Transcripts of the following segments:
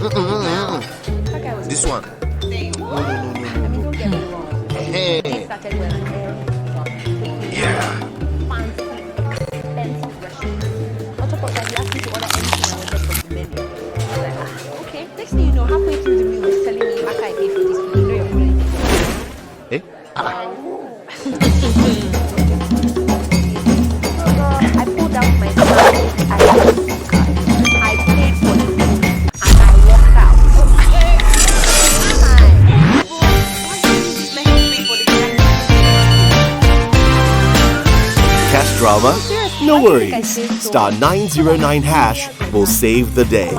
That guy was This one. no. I mean, don't get me wrong. Hey. It started well and Yeah. fancy, expensive restaurant. On top of that, he asked me to order anything I wanted from the menu. I was like, okay. Next thing you know, halfway through the meal, he was telling me, after I pay for this food, you know you're pulling it. Eh? I pulled out my Stanbic IBTC card. I paid for the food and I walked out. Cash drama? No worries. Star 909 hash will save the day.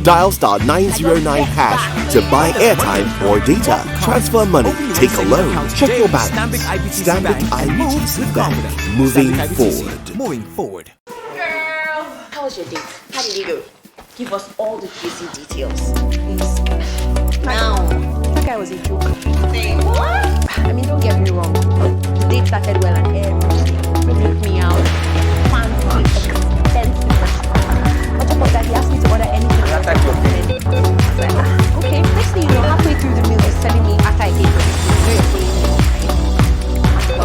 Dial star 909 hash to buy airtime or data. Transfer money, take a loan, check your balance. Stanbic IBTC Bank. Moving forward. Moving forward. Girl, how was your date? How did it go? Give us all the juicy details, please. Now. That guy was a joke. Say what? I mean, don't get me wrong. The date started well and everything. He took me out. Fancy, expensive restaurant. On top of that, he asked me to order anything. I was like, okay. Next thing you know, halfway through the meal, he's telling me after I paid for this, you know you're paying me.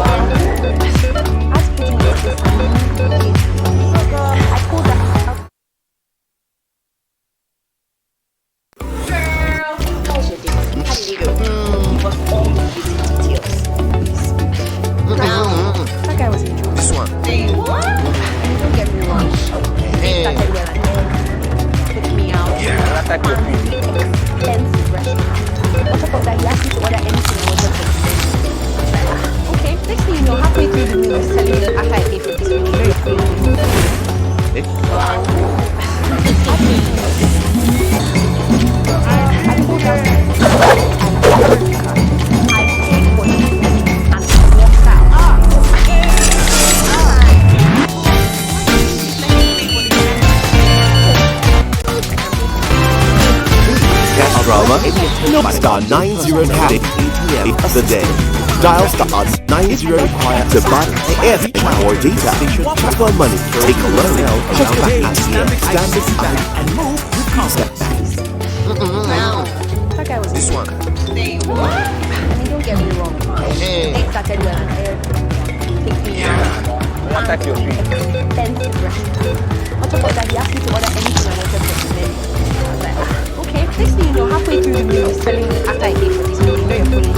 I was putting this I pulled that out. Girl, how was your date? How did it go? Give us all the juicy details, please. Now. That guy was a joke. This one. Say what? I mean, don't get me wrong. He started well and everything. Took me out. Fancy, expensive restaurant. On top of that, he asked me to order anything I wanted from the menu. I was like, okay. Next thing you know, halfway through the meal, he's telling me after I pay for this, you know you're paying me. Eh? I pulled out my Agritech card. I paid for the food and I walked out. Cash drama? No. Star 909 hash the day. Dial star 909 to buy airtime or data. Transfer money, take a loan, check your balance. Stanbic IBTC. And move with confidence. Now. That guy was This one. Say what? I mean, don't get me wrong. It started well and everything. Take me out. Expensive restaurant. On top of that, he asked me to order anything I wanted from the menu. I was like, okay. Next thing you know, halfway through the meal, he's telling me after I pay for this, you know you're pulling it.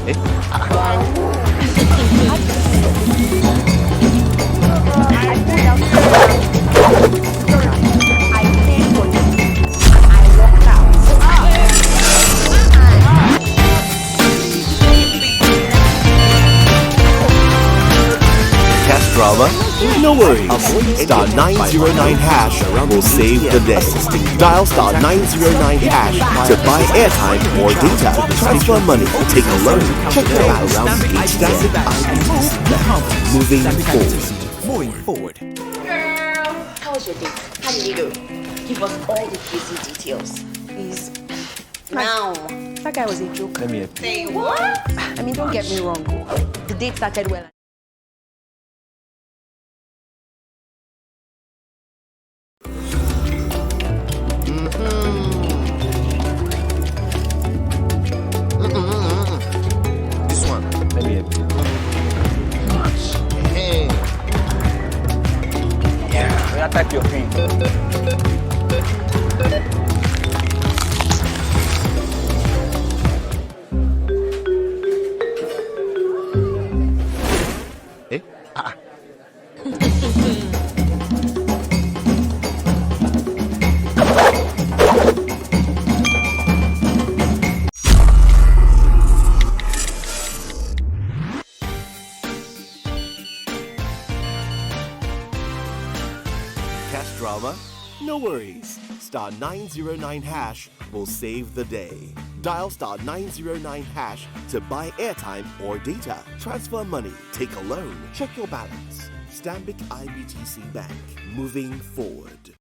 Eh? I pulled out I paid for the food and I walked out. Cash drama? No worries. Star 909 hash will save the day. Dial star 909 hash to buy airtime or data. Transfer money, take a loan, check your balance. Stanbic IBTC. Moving forward. Moving forward. Girl, how was your date? How did it go? Give us all the juicy details, please. Now. That guy was a joke. Say what? I mean, don't get me wrong. The date started well. This one. Hey. Yeah. Attack your feet. Eh? Cash drama? No worries. Star 909 hash will save the day. Dial star 909 hash to buy airtime or data. Transfer money, take a loan, check your balance. Stanbic IBTC Bank. Moving forward.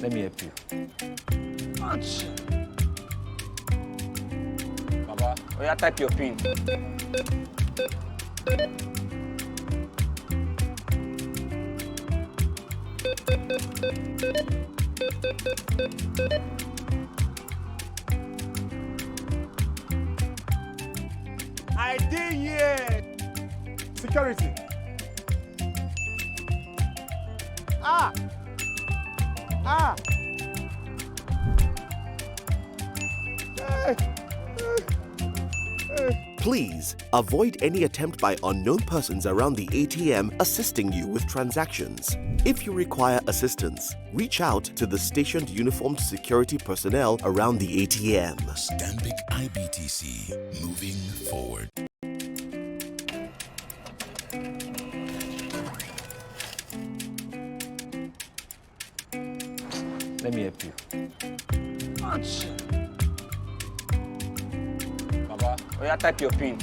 Let me help you. Baba, oh yeah, type your PIN. I did hear security. Ah. Please avoid any attempt by unknown persons around the ATM assisting you with transactions. If you require assistance, reach out to the stationed uniformed security personnel around the ATM. Stanbic IBTC, moving forward. Let me help you. Baba, oh yeah, type your PIN.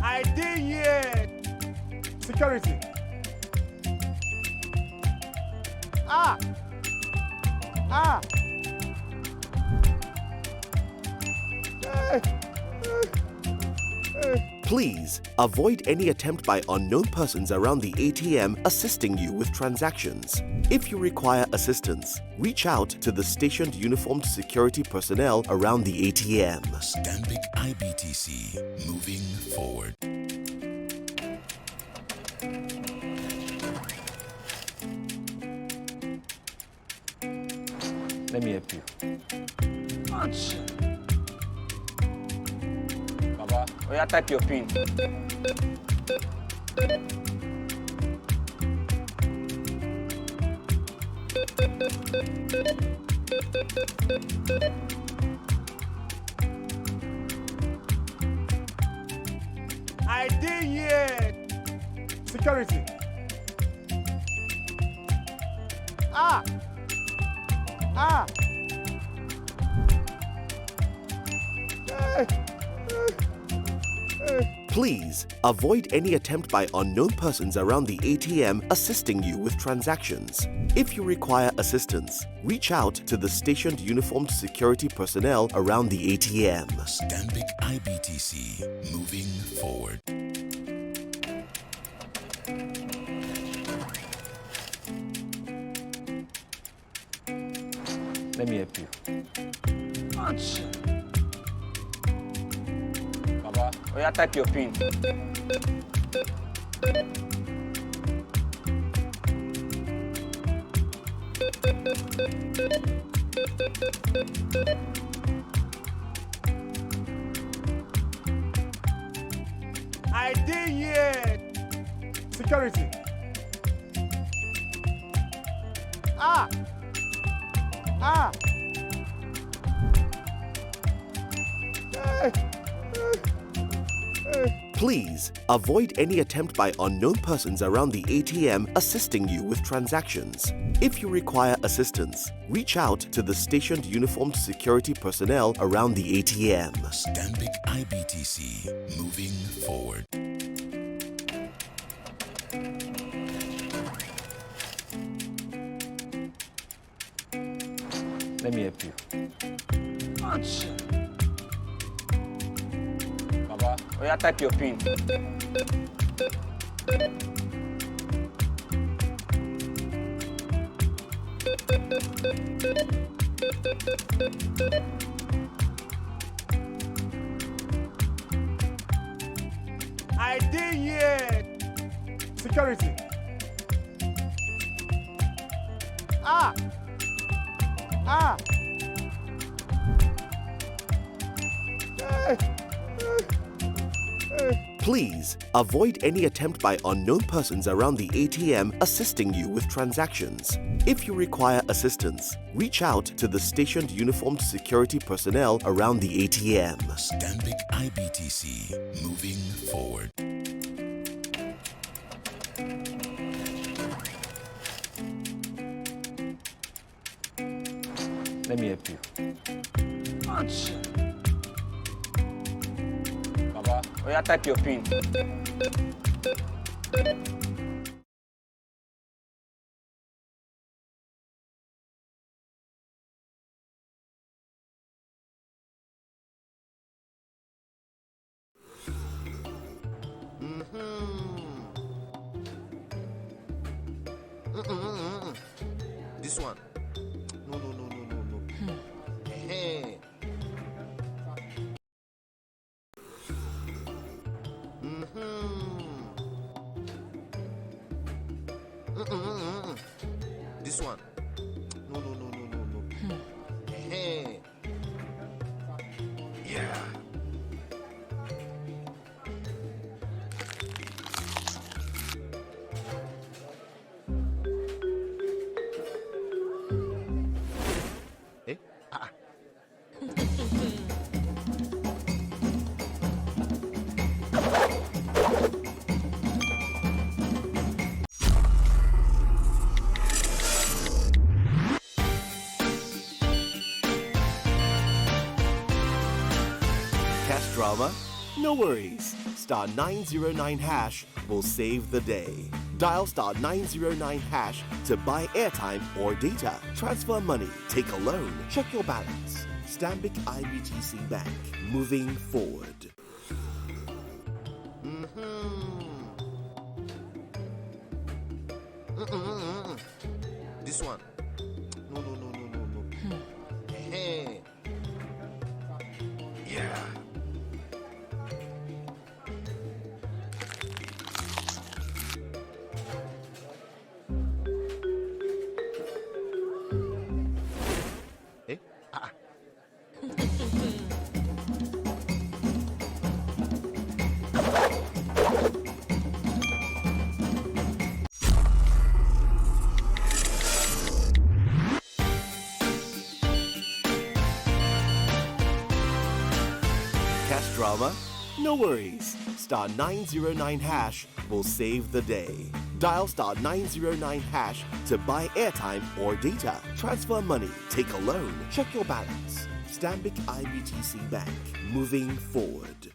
I did hear security. Ah. Please avoid any attempt by unknown persons around the ATM assisting you with transactions. If you require assistance, reach out to the stationed uniformed security personnel around the ATM. Stanbic IBTC, moving forward. Let me help you. Baba, oh yeah, type your PIN. I did hear security. Ah. Please avoid any attempt by unknown persons around the ATM assisting you with transactions. If you require assistance, reach out to the stationed uniformed security personnel around the ATM. Stanbic IBTC, moving forward. Let me help you. Baba, oh yeah, type your PIN. I did hear security. Ah. Please avoid any attempt by unknown persons around the ATM assisting you with transactions. If you require assistance, reach out to the stationed uniformed security personnel around the ATM. Stanbic IBTC, moving forward. Let me help you. Baba, oh yeah, type your PIN. I did hear security. Ah. Please avoid any attempt by unknown persons around the ATM assisting you with transactions. If you require assistance, reach out to the stationed uniformed security personnel around the ATM. Stanbic IBTC, moving forward. Let me help you. Baba, oh yeah, type your pin. This one. No. Hey. This one. No. Hey. Yeah. Eh? Cash drama? No worries. Star 909 hash will save the day. Dial star 909 hash to buy airtime or data, transfer money, take a loan, check your balance. Stanbic IBTC Bank, moving forward. This one. No. Hey. Yeah. Eh? Cash drama? No worries. Star 909 hash will save the day. Dial star 909 hash to buy airtime or data, transfer money, take a loan, check your balance. Stanbic IBTC Bank, moving forward.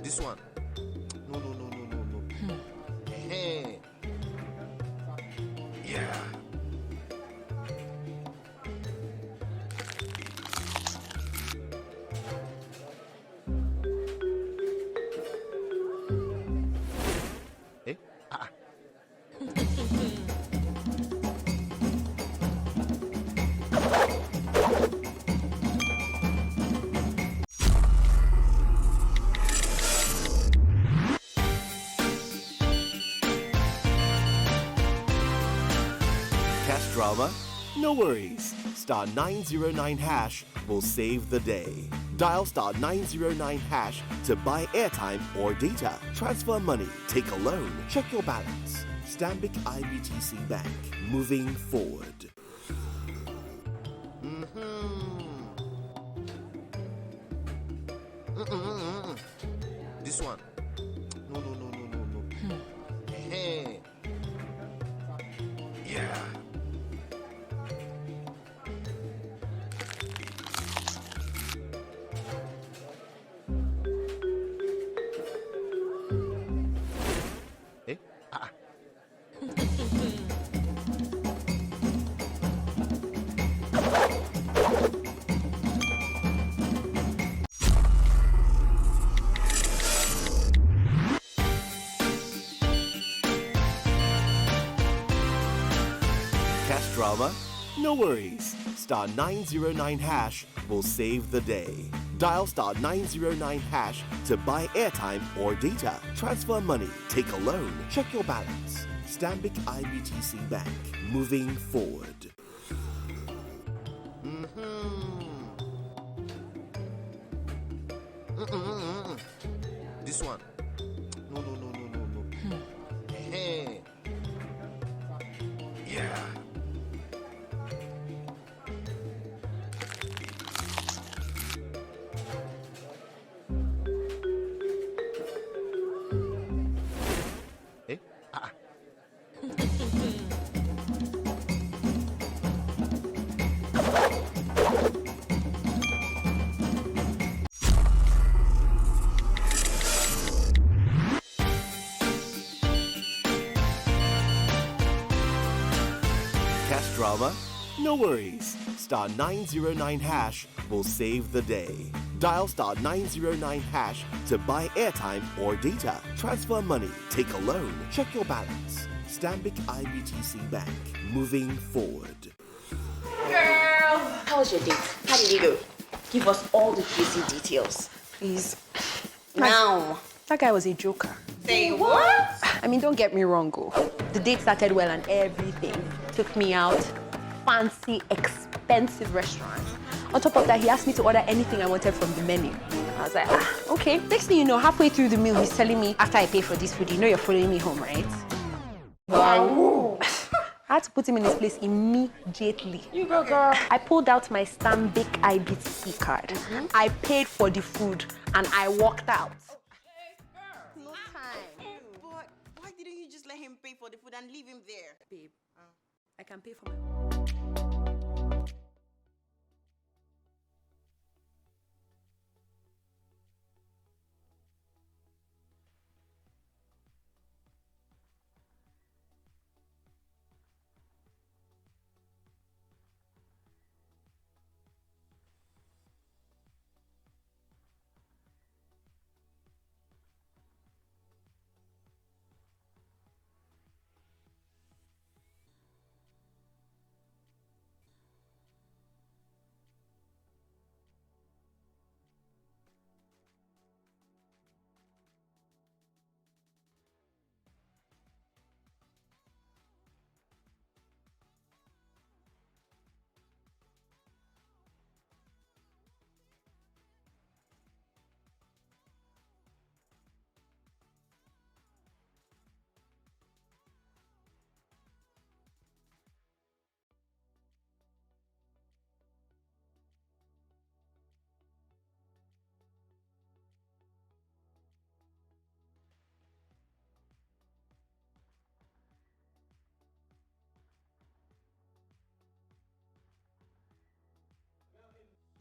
This one. No. Hey. Yeah. Eh? Cash drama? No worries. Star 909 hash will save the day. Dial star 909 hash to buy airtime or data, transfer money, take a loan, check your balance. Stanbic IBTC Bank, moving forward. This one. No. Hey. Yeah. Eh? Cash drama? No worries. Star 909 hash will save the day. Dial star 909 hash to buy airtime or data, transfer money, take a loan, check your balance. Stanbic IBTC Bank, moving forward. This one. No. Hey. Yeah. Cash drama? No worries. Star 909 hash will save the day. Dial star 909 hash to buy airtime or data. Transfer money, take a loan, check your balance. Stanbic IBTC Bank. Moving forward. Girl, how was your date? How did it go? Give us all the juicy details, please. Now. That guy was a joker. Say what? I mean, don't get me wrong, the date started well and everything. Took me out, fancy, expensive restaurants. On top of that, he asked me to order anything I wanted from the menu. I was like, okay. Next thing you know, halfway through the meal, he's telling me, after I pay for this food, you know you're following me home, right? Wow. I had to put him in his place immediately. You go, girl. I pulled out my Stanbic IBTC card. I paid for the food and I walked out. No time. But why didn't you just let him pay for the food and leave him there? Babe, I can pay for my...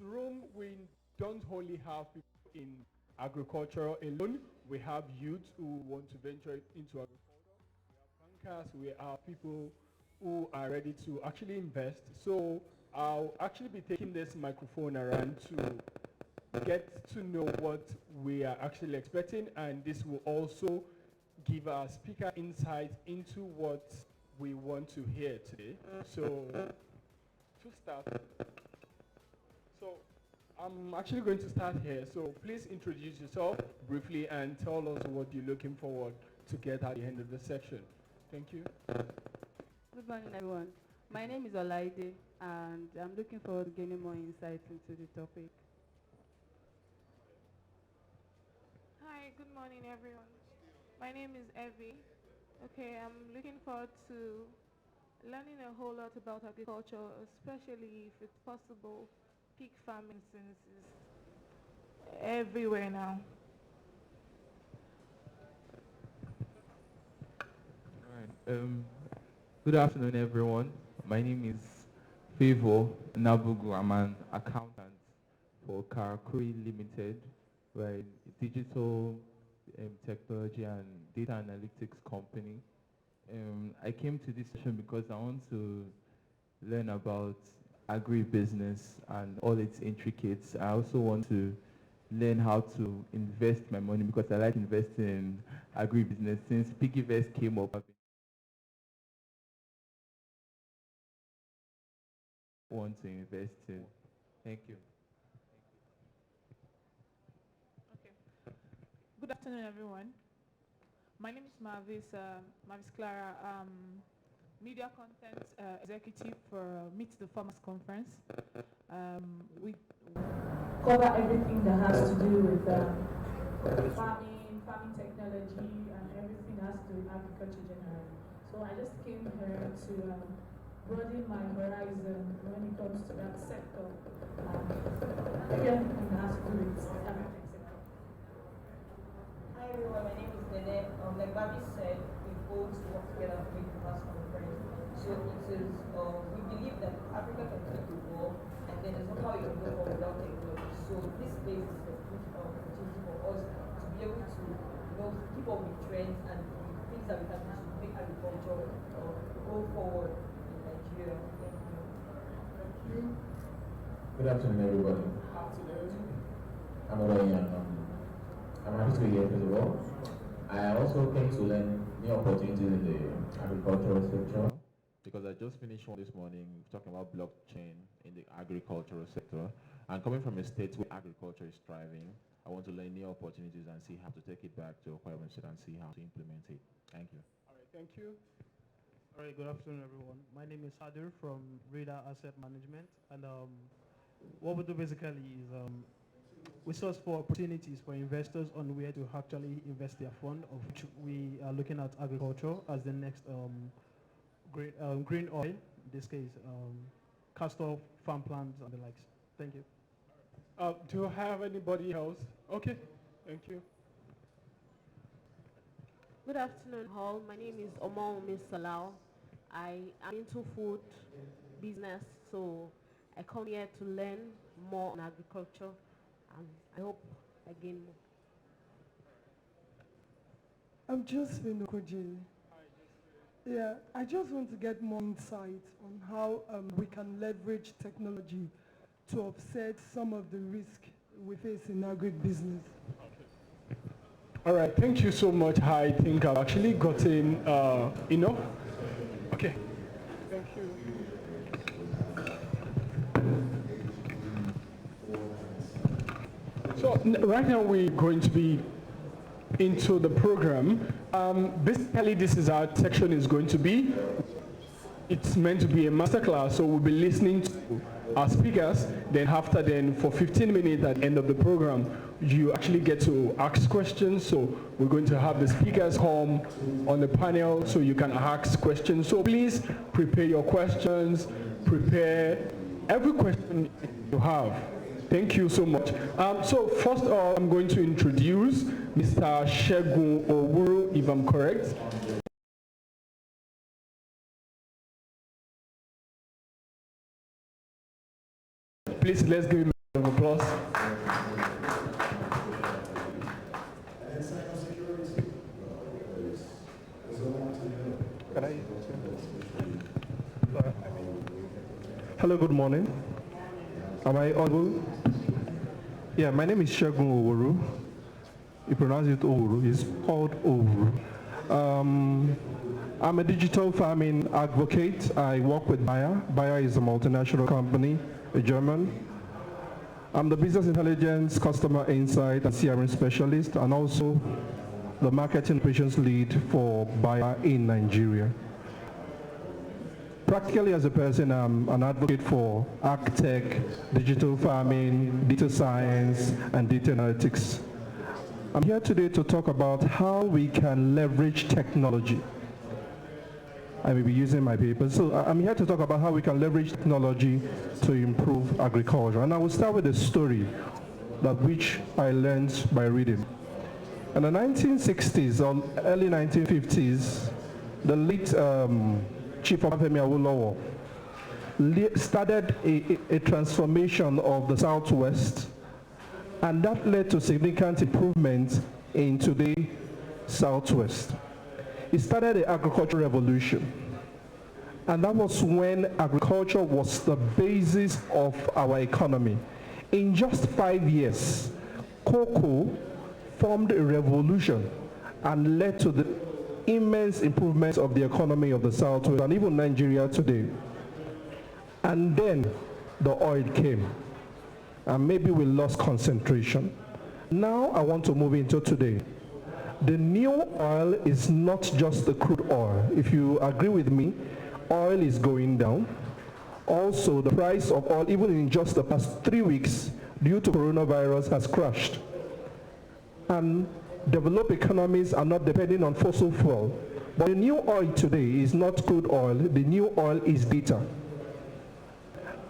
Room, we don't only have people in agriculture alone. We have youth who want to venture into agriculture. We have bankers. We have people who are ready to actually invest. So I'll actually be taking this microphone around to get to know what we are actually expecting, and this will also give our speaker insight into what we want to hear today. So to start, I'm actually going to start here. So please introduce yourself briefly and tell us what you're looking forward to get at the end of the section. Thank you. Good morning, everyone. My name is Olaide, and I'm looking forward to gaining more insight into the topic. Hi, good morning, everyone. My name is Evie. Okay, I'm looking forward to learning a whole lot about agriculture, especially if it's possible. Pig farming since it's everywhere now. All right. Good afternoon, everyone. My name is Favor Nabugu. I'm an accountant for Karakuri Limited. We're a digital technology and data analytics company. I came to this session because I want to learn about agribusiness and all its intricates. I also want to learn how to invest my money because I like investing in agribusiness. Since Piggyvest came up, I've been want to invest in. Thank you. Okay. Good afternoon, everyone. My name is Mavis Clara. Media content executive for Meet the Farmers Conference. We cover everything that has to do with farming technology, and everything that has to do with agriculture generally. So I just came here to broaden my horizon when it comes to that sector. Everything that has to do with the agri-tech sector. Hi everyone, my name is Nene. Like Bobby said, we've work together and make the mass conference. So it is, we believe that Africa can take the world, and then there's no how you can go forward without technology. So this space is a good opportunity for us to be able to, keep up with trends and with things that we can do to make agriculture go forward in Nigeria. Thank you. Good afternoon, everybody. I'm happy to be here, first of all. I also came to learn new opportunities in the agricultural sector because I just finished one this morning talking about blockchain in the agricultural sector. And coming from a state where agriculture is thriving, I want to learn new opportunities and see how to take it back to Okwara State and see how to implement it. Thank you. All right, thank you. All right, good afternoon, everyone. My name is Hadir from Radar Asset Management, and what we do basically is we source for opportunities for investors on where to actually invest their fund, of which we are looking at agriculture as the next green oil, in this case, castor farm plants and the likes. Thank you. Do you have anybody else? Okay, thank you. Good afternoon, all. My name is Omar Miss Salau. I am into food business, so I come here to learn more on agriculture, and I hope I gain more. I'm Josephine Okoje. Yeah, I just want to get more insight on how we can leverage technology to offset some of the risk we face in agribusiness. All right, thank you so much. I think I've actually gotten enough. Okay, thank you. So right now we're going to be into the program. Basically, this is our section is going to be. It's meant to be a masterclass, so we'll be listening to our speakers. Then after for 15 minutes at the end of the program, you actually get to ask questions. So we're going to have the speakers come on the panel so you can ask questions. So please prepare your questions, prepare every question you have. Thank you so much. So first of all, I'm going to introduce Mr. Shegun Owuru, if I'm correct. Please, let's give him a round of applause. Hello, good morning. Am I audible? Yeah, my name is Shegun Owuru. You pronounce it Owuru. It's called Owuru. I'm a digital farming advocate. I work with Bayer. Bayer is a multinational company, a German. I'm the business intelligence, customer insight, and CRM specialist, and also the marketing operations lead for Bayer in Nigeria. Practically as a person, I'm an advocate for Agri-Tech, digital farming, data science, and data analytics. I'm here today to talk about how we can leverage technology. I will be using my paper. So I'm here to talk about how we can leverage technology to improve agriculture. And I will start with a story which I learned by reading. In the 1960s or early 1950s, the late Chief of Femi Awolowo started a transformation of the Southwest, and that led to significant improvements in today's Southwest. It started the agricultural revolution, and that was when agriculture was the basis of our economy. In just 5 years, cocoa formed a revolution and led to the immense improvements of the economy of the Southwest and even Nigeria today. And then the oil came, and maybe we lost concentration. Now I want to move into today. The new oil is not just the crude oil. If you agree with me, oil is going down. Also, the price of oil, even in just the past 3 weeks, due to coronavirus, has crashed. And developed economies are not depending on fossil fuel. But the new oil today is not crude oil. The new oil is data.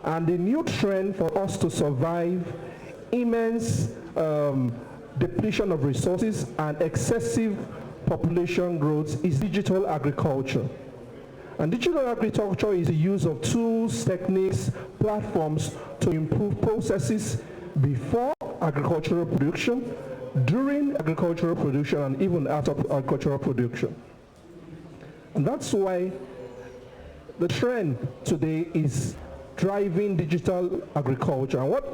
And the new trend for us to survive immense depletion of resources and excessive population growth is digital agriculture. And digital agriculture is the use of tools, techniques, platforms to improve processes before agricultural production, during agricultural production, and even after agricultural production. And that's why the trend today is driving digital agriculture. And what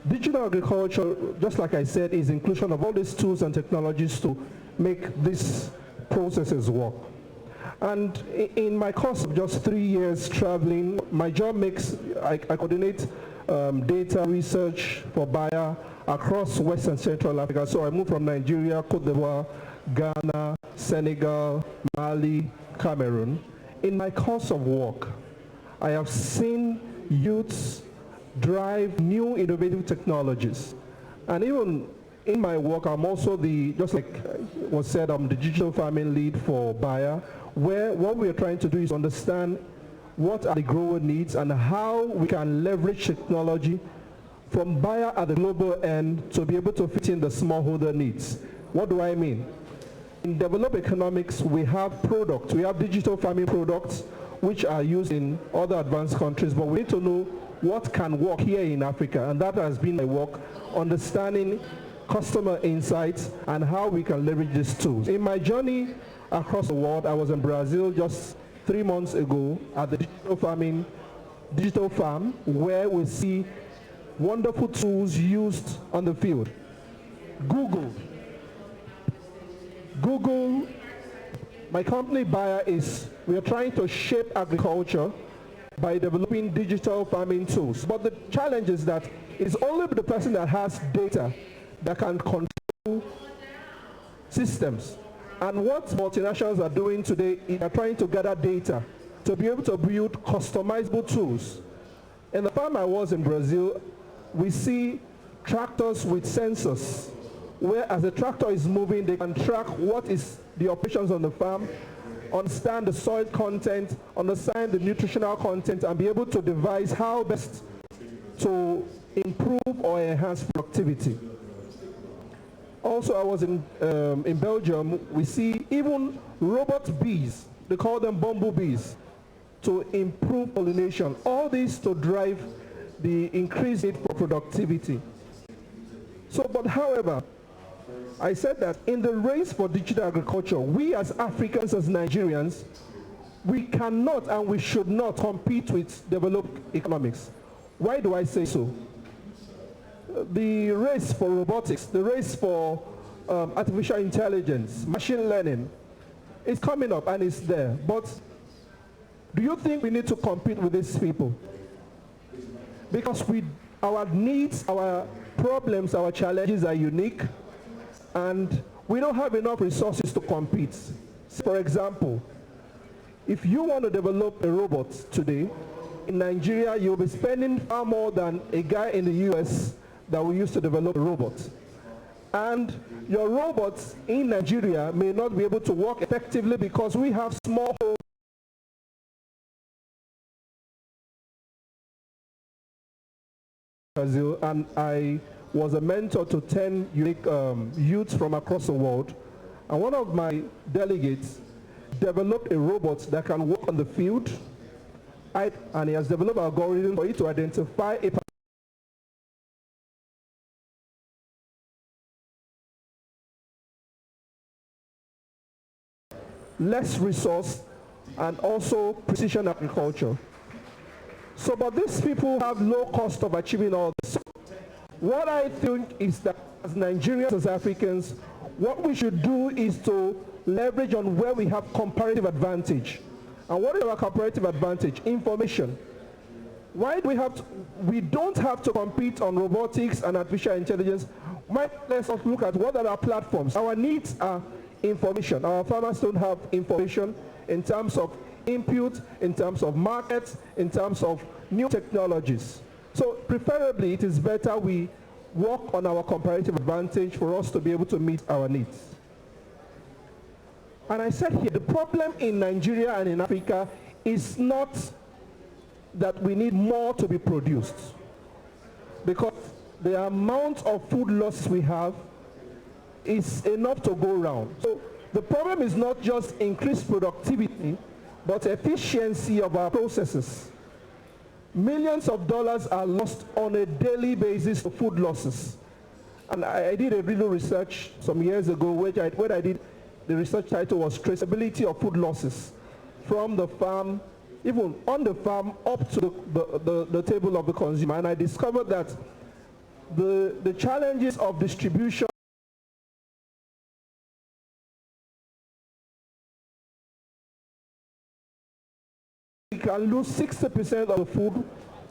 digital agriculture, just like I said, is inclusion of all these tools and technologies to make these processes work. And in my course of just 3 years traveling, my job makes, I coordinate data research for Bayer across West and Central Africa. So I moved from Nigeria, Cote d'Ivoire, Ghana, Senegal, Mali, Cameroon. In my course of work, I have seen youths drive new innovative technologies. And even in my work, I'm also just like was said, I'm the digital farming lead for Bayer, where what we are trying to do is understand what are the grower needs and how we can leverage technology from Bayer at the global end to be able to fit in the smallholder needs. What do I mean? In developed economics, we have products. We have digital farming products which are used in other advanced countries, but we need to know what can work here in Africa, and that has been my work, understanding customer insights and how we can leverage these tools. In my journey across the world, I was in Brazil just 3 months ago at the digital farm, where we see wonderful tools used on the field. Google, my company Bayer we are trying to shape agriculture by developing digital farming tools. But the challenge is that it's only the person that has data that can control systems. And what multinationals are doing today is they're trying to gather data to be able to build customizable tools. In the farm I was in Brazil, we see tractors with sensors, where as the tractor is moving, they can track what is the operations on the farm, understand the soil content, understand the nutritional content, and be able to devise how best to improve or enhance productivity. Also, I was in Belgium. We see even robot bees, they call them bumblebees, to improve pollination. All this to drive the increased need for productivity. So, but however, I said that in the race for digital agriculture, we as Africans, as Nigerians, we cannot and we should not compete with developed economics. Why do I say so? The race for robotics, the race for artificial intelligence, machine learning, is coming up and it's there. But do you think we need to compete with these people? Because our needs, our problems, our challenges are unique, and we don't have enough resources to compete. For example, if you want to develop a robot today, in Nigeria, you'll be spending far more than a guy in the US that will use to develop a robot. And your robots in Nigeria may not be able to work effectively because we have small homes. And I was a mentor to 10 unique youths from across the world. And one of my delegates developed a robot that can work on the field. And he has developed an algorithm for it to identify a less resource and also precision agriculture. So, but these people have low cost of achieving all this. What I think is that as Nigerians, as Africans, what we should do is to leverage on where we have comparative advantage. And what is our comparative advantage? Information. Why do we don't have to compete on robotics and artificial intelligence. Let's look at what are our platforms. Our needs are information. Our farmers don't have information in terms of input, in terms of markets, in terms of new technologies. So preferably it is better we work on our comparative advantage for us to be able to meet our needs. And I said here, the problem in Nigeria and in Africa is not that we need more to be produced, because the amount of food loss we have is enough to go around. So The problem is not just increased productivity, but efficiency of our processes. Millions of dollars are lost on a daily basis for food losses. And I did a little research some years ago where I did, the research title was Traceability of Food Losses from the farm, even on the farm up to the table of the consumer. And I discovered that the challenges of distribution we can lose 60% of the food.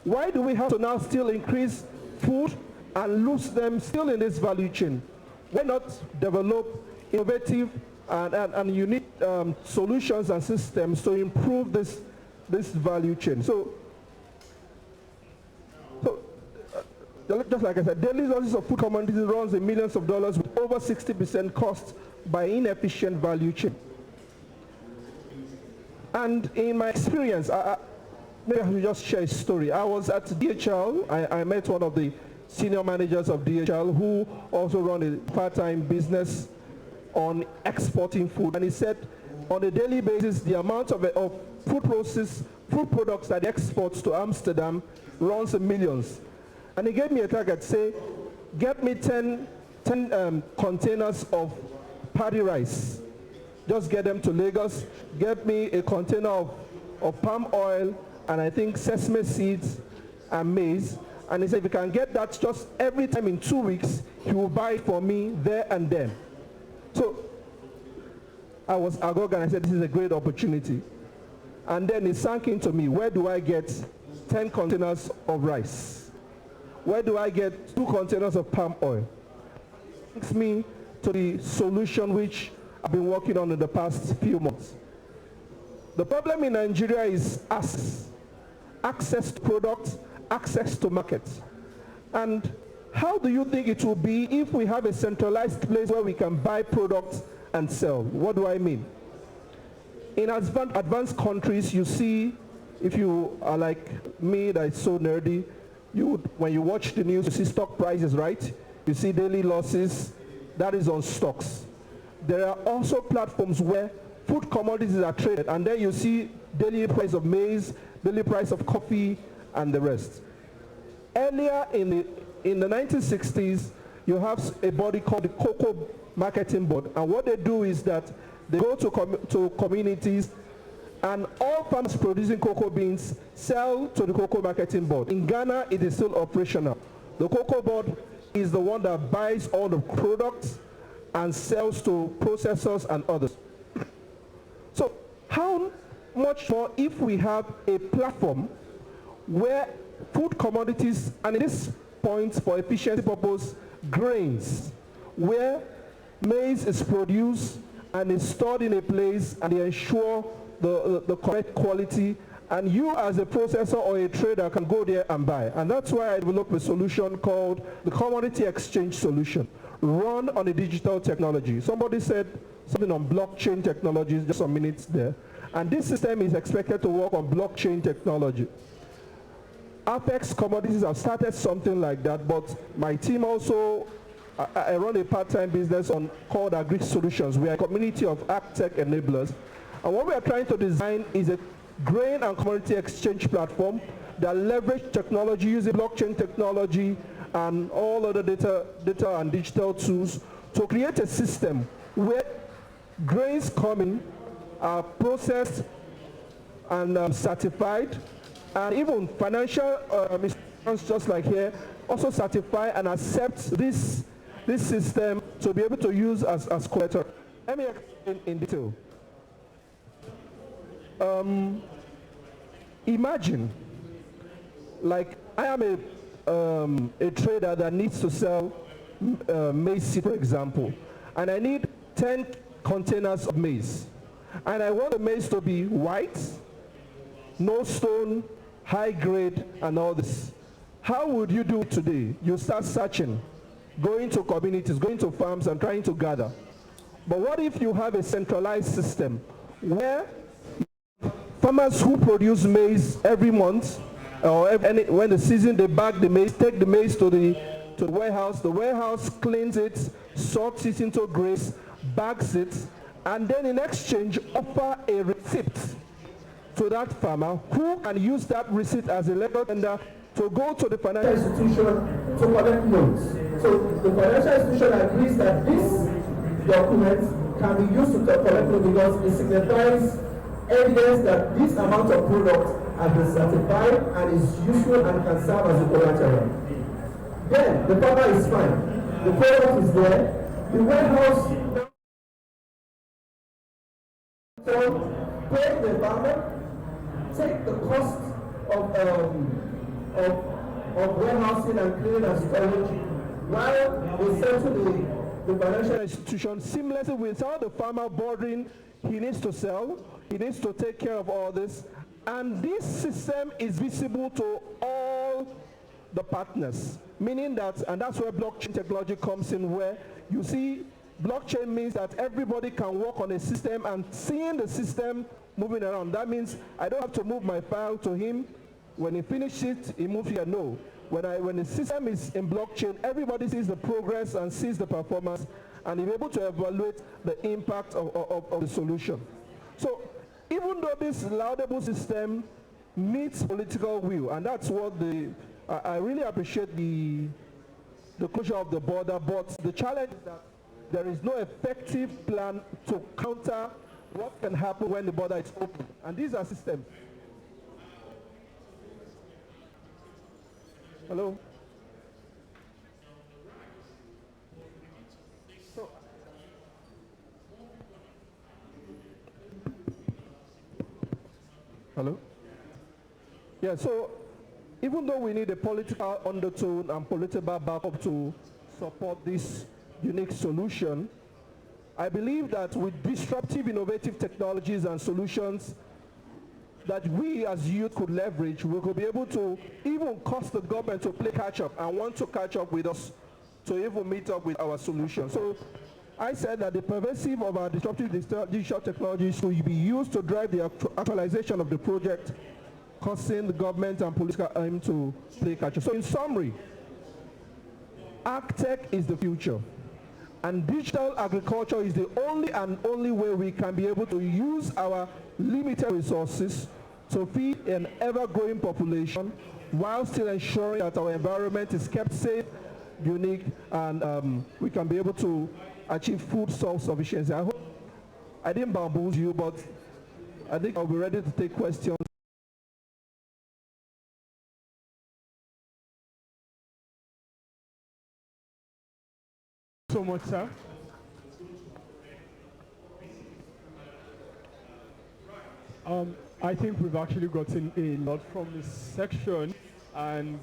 Why do we have to now still increase food and lose them still in this value chain? Why not develop innovative and unique solutions and systems to improve this value chain? So just like I said, daily losses of food commodities runs in millions of dollars with over 60% cost by inefficient value chain. And in my experience, maybe I should just share a story. I was at DHL. I met one of the senior managers of DHL who also run a part-time business on exporting food. And he said on a daily basis, the amount of food products that he exports to Amsterdam runs in millions. And he gave me a target, say, get me 10 containers of paddy rice. Just get them to Lagos, get me a container of palm oil, and I think sesame seeds and maize. And he said, if you can get that just every time in 2 weeks, he will buy it for me there and then. So I was agog and I said, this is a great opportunity. And then it sank into me, where do I get 10 containers of rice? Where do I get 2 containers of palm oil? It takes me to the solution which I've been working on in the past few months. The problem in Nigeria is access to products, access to markets. And how do you think it will be if we have a centralized place where we can buy products and sell? What do I mean? In advanced countries, you see, if you are like me that is so nerdy, when you watch the news, you see stock prices, right? You see daily losses. That is on stocks. There are also platforms where food commodities are traded, and then you see daily price of maize, daily price of coffee, and the rest. Earlier in the 1960s, you have a body called the Cocoa Marketing Board, and what they do is that they go to communities, and all farmers producing cocoa beans sell to the Cocoa Marketing Board. In Ghana, it is still operational. The Cocoa Board is the one that buys all the products and sells to processors and others. So how much more if we have a platform where food commodities, and in this point for efficiency purpose, grains, where maize is produced and is stored in a place and they ensure the correct quality, and you as a processor or a trader can go there and buy. And that's why I developed a solution called the Commodity Exchange Solution, run on a digital technology. Somebody said something on blockchain technologies just some minutes there. And this system is expected to work on blockchain technology. Apex Commodities have started something like that, but my team also, I run a part-time business called Agri-Solutions. We are a community of Agri-Tech enablers. And what we are trying to design is a grain and commodity exchange platform that leverage technology, using blockchain technology and all other data and digital tools to create a system where grains coming are processed and certified, and even financial institutions just like here also certify and accept this system to be able to use as collateral. Let me explain in detail. Imagine, like I am a trader that needs to sell maize seed, for example, and I need 10 containers of maize, and I want the maize to be white, no stone, high grade, and all this. How would you do it today? You start searching, going to communities, going to farms and trying to gather. But what if you have a centralized system where farmers who produce maize every month, or when the season, they bag the maize, take the maize to the warehouse cleans it, sorts it into grains, bags it, and then in exchange offer a receipt to that farmer who can use that receipt as a legal tender to go to the financial institution to collect loans. So the financial institution agrees that this document can be used to collect loans because it signifies evidence that this amount of product has been certified and is useful and can serve as a collateral. Then the farmer is fine. The product is there. The warehouse pay the farmer, take the cost of warehousing and cleaning and storage while they settle the financial institution seamlessly without the farmer bothering. He needs to sell, he needs to take care of all this, and this system is visible to all the partners, meaning that, and that's where blockchain technology comes in, where you see blockchain means that everybody can work on a system and seeing the system moving around. That means I don't have to move my file to him. When he finishes it, he moves here. No. When the system is in blockchain, everybody sees the progress and sees the performance and is able to evaluate the impact of the solution. So even though this laudable system meets political will, and that's what I really appreciate the closure of the border, but the challenge is that there is no effective plan to counter what can happen when the border is open. And these are systems. Hello? Hello? Yeah, so even though we need a political undertone and political backup to support this unique solution, I believe that with disruptive, innovative technologies and solutions that we as youth could leverage, we could be able to even cause the government to play catch up and want to catch up with us to even meet up with our solution. So I said that the pervasive of our disruptive digital technologies will be used to drive the actualization of the project, causing the government and political aim to play catch up. So in summary, Agri-Tech is the future. And digital agriculture is the only way we can be able to use our limited resources to feed an ever-growing population while still ensuring that our environment is kept safe, unique, and we can be able to achieve food self-sufficiency. I hope I didn't bamboozle you, but I think I'll be ready to take questions. So much, sir. I think we've actually gotten a lot from this section, and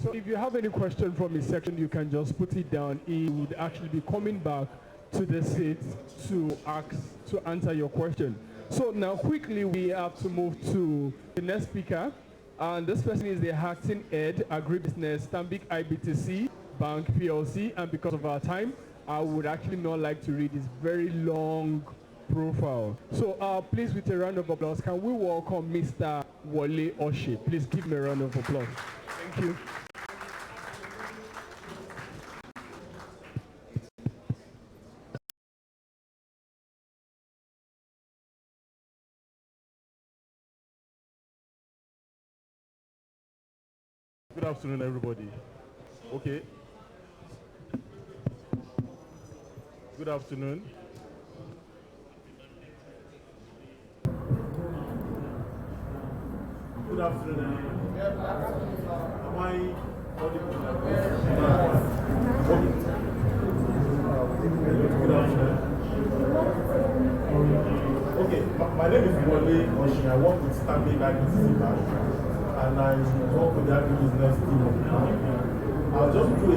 so if you have any question from this section, you can just put it down. He would actually be coming back to the seat to answer your question. So now quickly we have to move to the next speaker, and this person is the acting head, agribusiness, Stanbic IBTC Bank PLC, and because of our time, I would actually not like to read this very long profile. So please, with a round of applause, can we welcome Mr. Wole Oshe? Please give me a round of applause. Thank you. Good afternoon, everybody. Okay. Good afternoon. Good afternoon. Am I audible? Good afternoon. Okay, my name is Wole Oshe. I work with Stanbic IBTC Bank, and I work with the agribusiness team of the bank. I'll just do a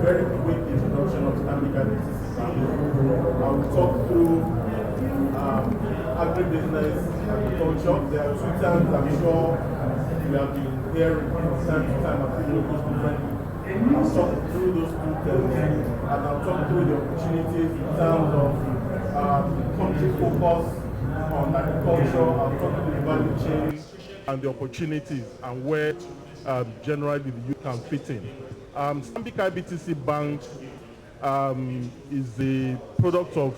very quick introduction of Stanbic IBTC Bank. I'll talk through agribusiness, agriculture. There are two terms I'm sure we have been hearing from time to time and people use differently. I'll talk through those two terms, and I'll talk through the opportunities in terms of country focus on agriculture. I'll talk through the value chain and the opportunities and where generally the youth can fit in. Stanbic IBTC Bank is the product of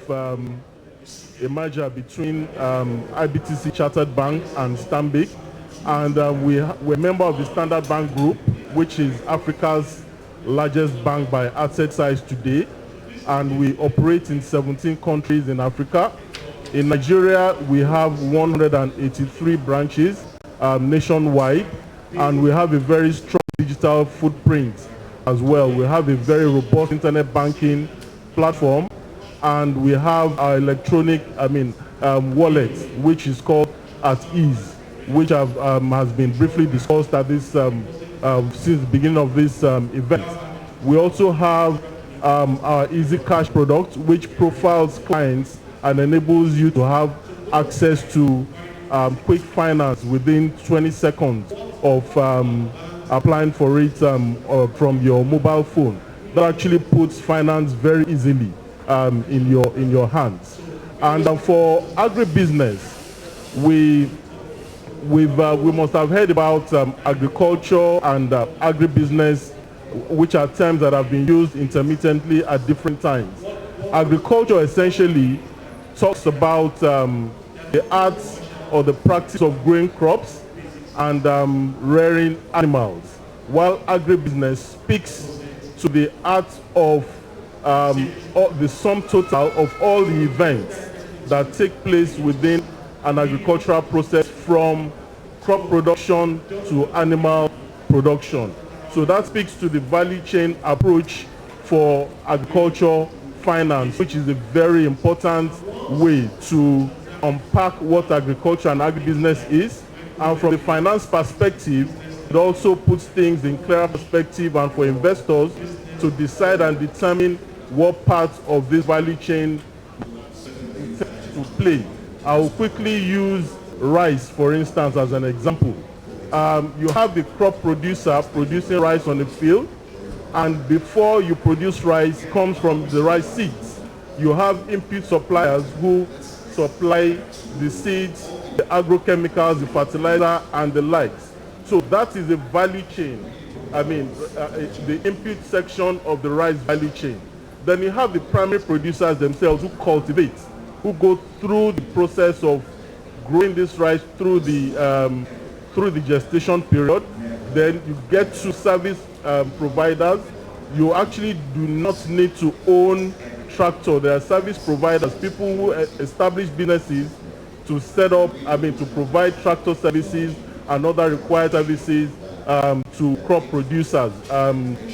a merger between IBTC Chartered Bank and Stanbic, and we're a member of the Standard Bank Group, which is Africa's largest bank by asset size today, and we operate in 17 countries in Africa. In Nigeria, we have 183 branches nationwide, and we have a very strong digital footprint as well. We have a very robust internet banking platform, and we have our electronic, wallet, which is called At Ease, which has been briefly discussed at this since the beginning of this event. We also have our Easy Cash product, which profiles clients and enables you to have access to quick finance within 20 seconds of applying for it from your mobile phone. That actually puts finance very easily in your hands. And for agribusiness, we must have heard about agriculture and agribusiness, which are terms that have been used intermittently at different times. Agriculture essentially talks about the art or the practice of growing crops and rearing animals, while agribusiness speaks to the art of the sum total of all the events that take place within an agricultural process, from crop production to animal production. So that speaks to the value chain approach for agriculture finance, which is a very important way to unpack what agriculture and agribusiness is. And from the finance perspective, it also puts things in clearer perspective, and for investors to decide and determine what part of this value chain to play. I will quickly use rice, for instance, as an example. You have the crop producer producing rice on the field, and before you produce rice, it comes from the rice seeds. You have input suppliers who supply the seeds, the agrochemicals, the fertilizer, and the likes. So that is a value chain. The input section of the rice value chain. Then you have the primary producers themselves who cultivate, who go through the process of growing this rice through the gestation period. Then you get to service providers. You actually do not need to own tractor. There are service providers, people who establish businesses to set up, to provide tractor services and other required services to crop producers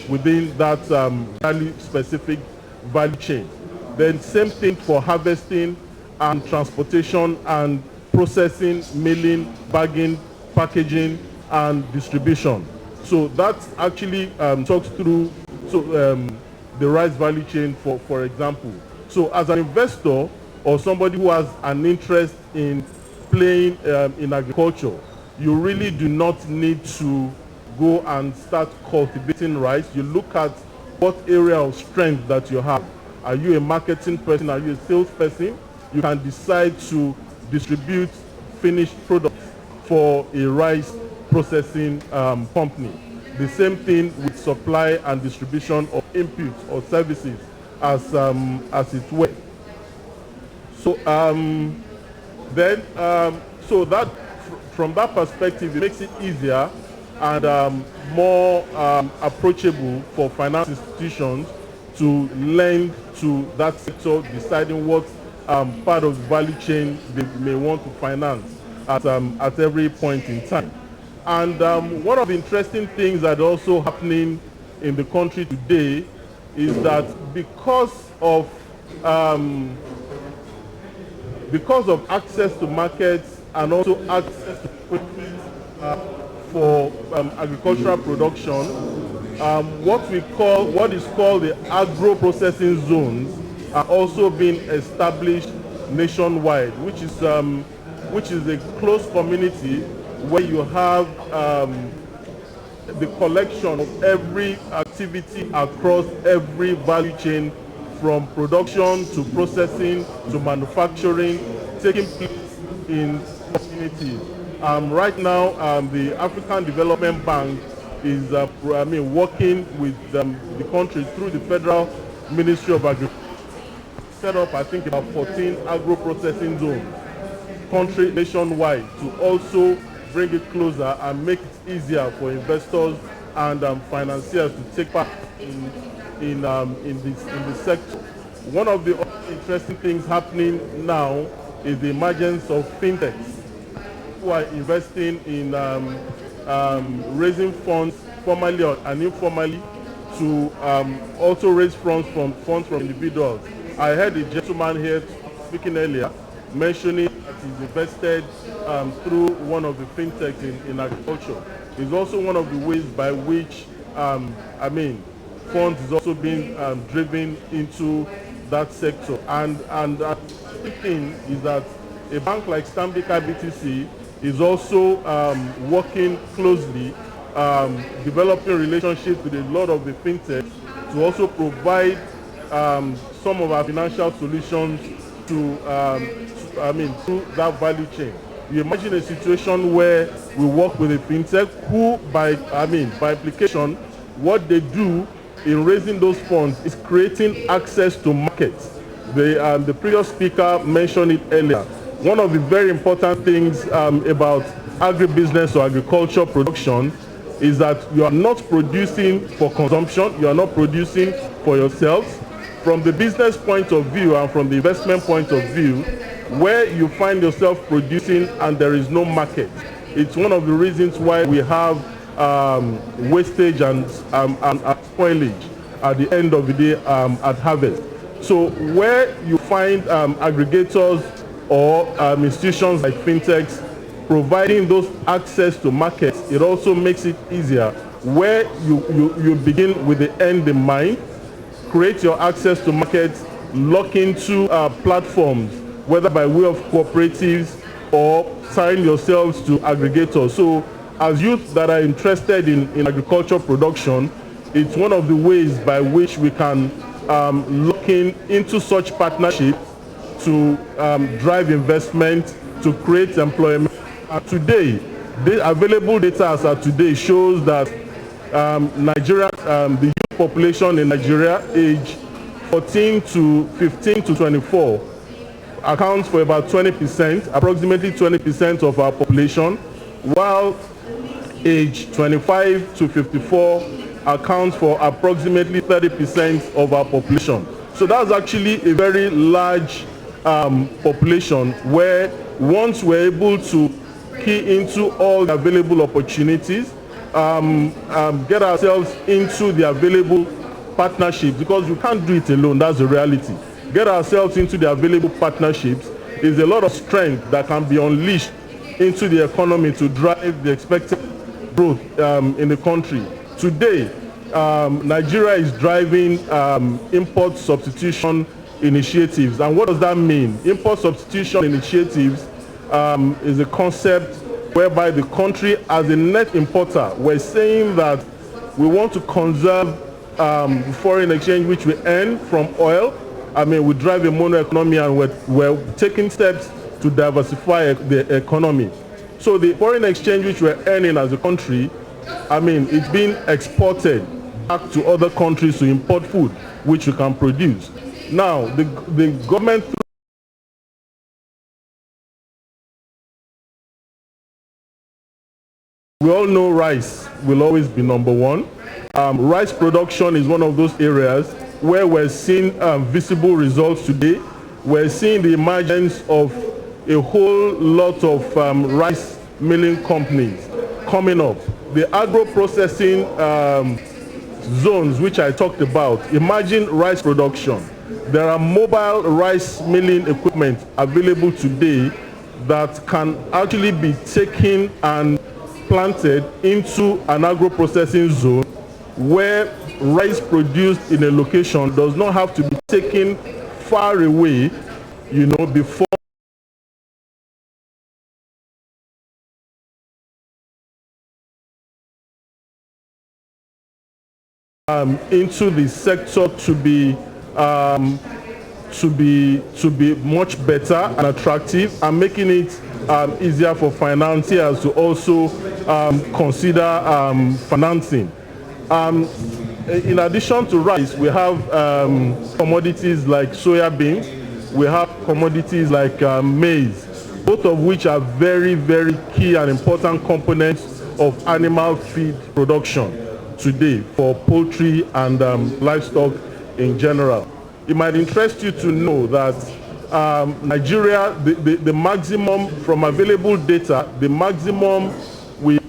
within that value specific value chain. Then same thing for harvesting and transportation and processing, milling, bagging, packaging, and distribution. So that actually talks through the rice value chain, for example. So as an investor or somebody who has an interest in playing in agriculture, you really do not need to go and start cultivating rice. You look at what area of strength that you have. Are you a marketing person? Are you a sales person? You can decide to distribute finished products for a rice processing company. The same thing with supply and distribution of inputs or services as it were. So so that from that perspective, it makes it easier and more approachable for finance institutions to lend to that sector, deciding what part of the value chain they may want to finance at every point in time. And one of the interesting things that are also happening in the country today is that because of access to markets and also access to equipment for agricultural production, what is called the agro-processing zones are also being established nationwide, which is a close community where you have the collection of every activity across every value chain, from production to processing to manufacturing, taking place in communities. Right now, the African Development Bank is working with the country through the Federal Ministry of Agriculture set up, I think, about 14 agro-processing zones, nationwide, to also bring it closer and make it easier for investors and financiers to take part in this sector. One of the other interesting things happening now is the emergence of fintechs who are investing in raising funds formally and informally to also raise funds from individuals. I heard a gentleman here speaking earlier mentioning that he's invested through one of the fintechs in agriculture. It's also one of the ways by which funds is also being driven into that sector. And the thing is that a bank like Stanbic IBTC is also working closely, developing relationships with a lot of the fintechs to also provide some of our financial solutions to through that value chain. You imagine a situation where we work with a fintech who, by application, what they do in raising those funds is creating access to markets. The previous speaker mentioned it earlier. One of the very important things about agribusiness or agriculture production is that you are not producing for consumption, you are not producing for yourselves. From the business point of view and from the investment point of view, where you find yourself producing and there is no market, it's one of the reasons why we have wastage and spoilage at the end of the day at harvest. So where you find aggregators or institutions like fintechs providing those access to markets, it also makes it easier where you begin with the end in mind, create your access to markets, lock into platforms, whether by way of cooperatives or sign yourselves to aggregators. So as youth that are interested in agriculture production, it's one of the ways by which we can look into such partnerships to drive investment, to create employment. Today, the available data as of today shows that Nigeria, the youth population in Nigeria, age 14 to 15 to 24, accounts for about 20%, approximately 20% of our population, while age 25 to 54 accounts for approximately 30% of our population. So that's actually a very large population where once we're able to key into all the available opportunities, get ourselves into the available partnerships, because you can't do it alone, that's the reality. Get ourselves into the available partnerships is a lot of strength that can be unleashed into the economy to drive the expected growth in the country. Today, Nigeria is driving import substitution initiatives. And what does that mean? Import substitution initiatives is a concept whereby the country, as a net importer, we're saying that we want to conserve foreign exchange which we earn from oil. We drive a mono economy, and we're taking steps to diversify the economy. So the foreign exchange which we're earning as a country, it's being exported back to other countries to import food which we can produce. Now, the government, we all know rice will always be number one. Rice production is one of those areas where we're seeing visible results today. We're seeing the emergence of a whole lot of rice milling companies coming up. The agro-processing zones which I talked about, imagine rice production. There are mobile rice milling equipment available today that can actually be taken and planted into an agro-processing zone where rice produced in a location does not have to be taken far away, before into the sector to be much better and attractive, and making it easier for financiers to also consider financing. in addition to rice, we have commodities like soya beans, we have commodities like maize, both of which are very, very key and important components of animal feed production today for poultry and livestock in general. It might interest you to know that Nigeria, the maximum from available data, the maximum we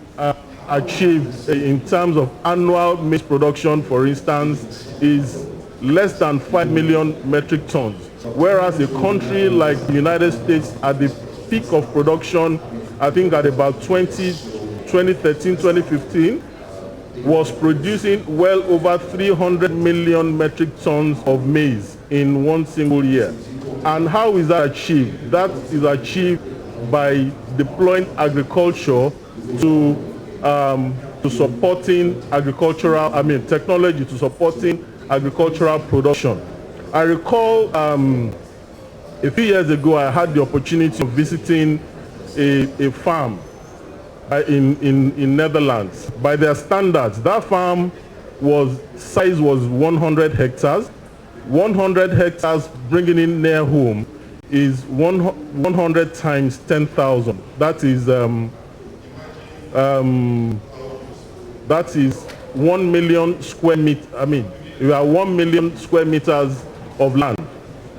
achieved in terms of annual maize production, for instance, is less than 5 million metric tons. Whereas a country like the United States at the peak of production, I think at about 2013, 2015, was producing well over 300 million metric tons of maize in one single year. And how is that achieved? That is achieved by deploying agriculture to supporting technology to supporting agricultural production. I recall a few years ago I had the opportunity of visiting a farm in Netherlands. By their standards, that farm size was 100 hectares. 100 hectares bringing in near home is 100 times 10,000. That is 1 million square meters. I mean, you have 1 million square meters of land,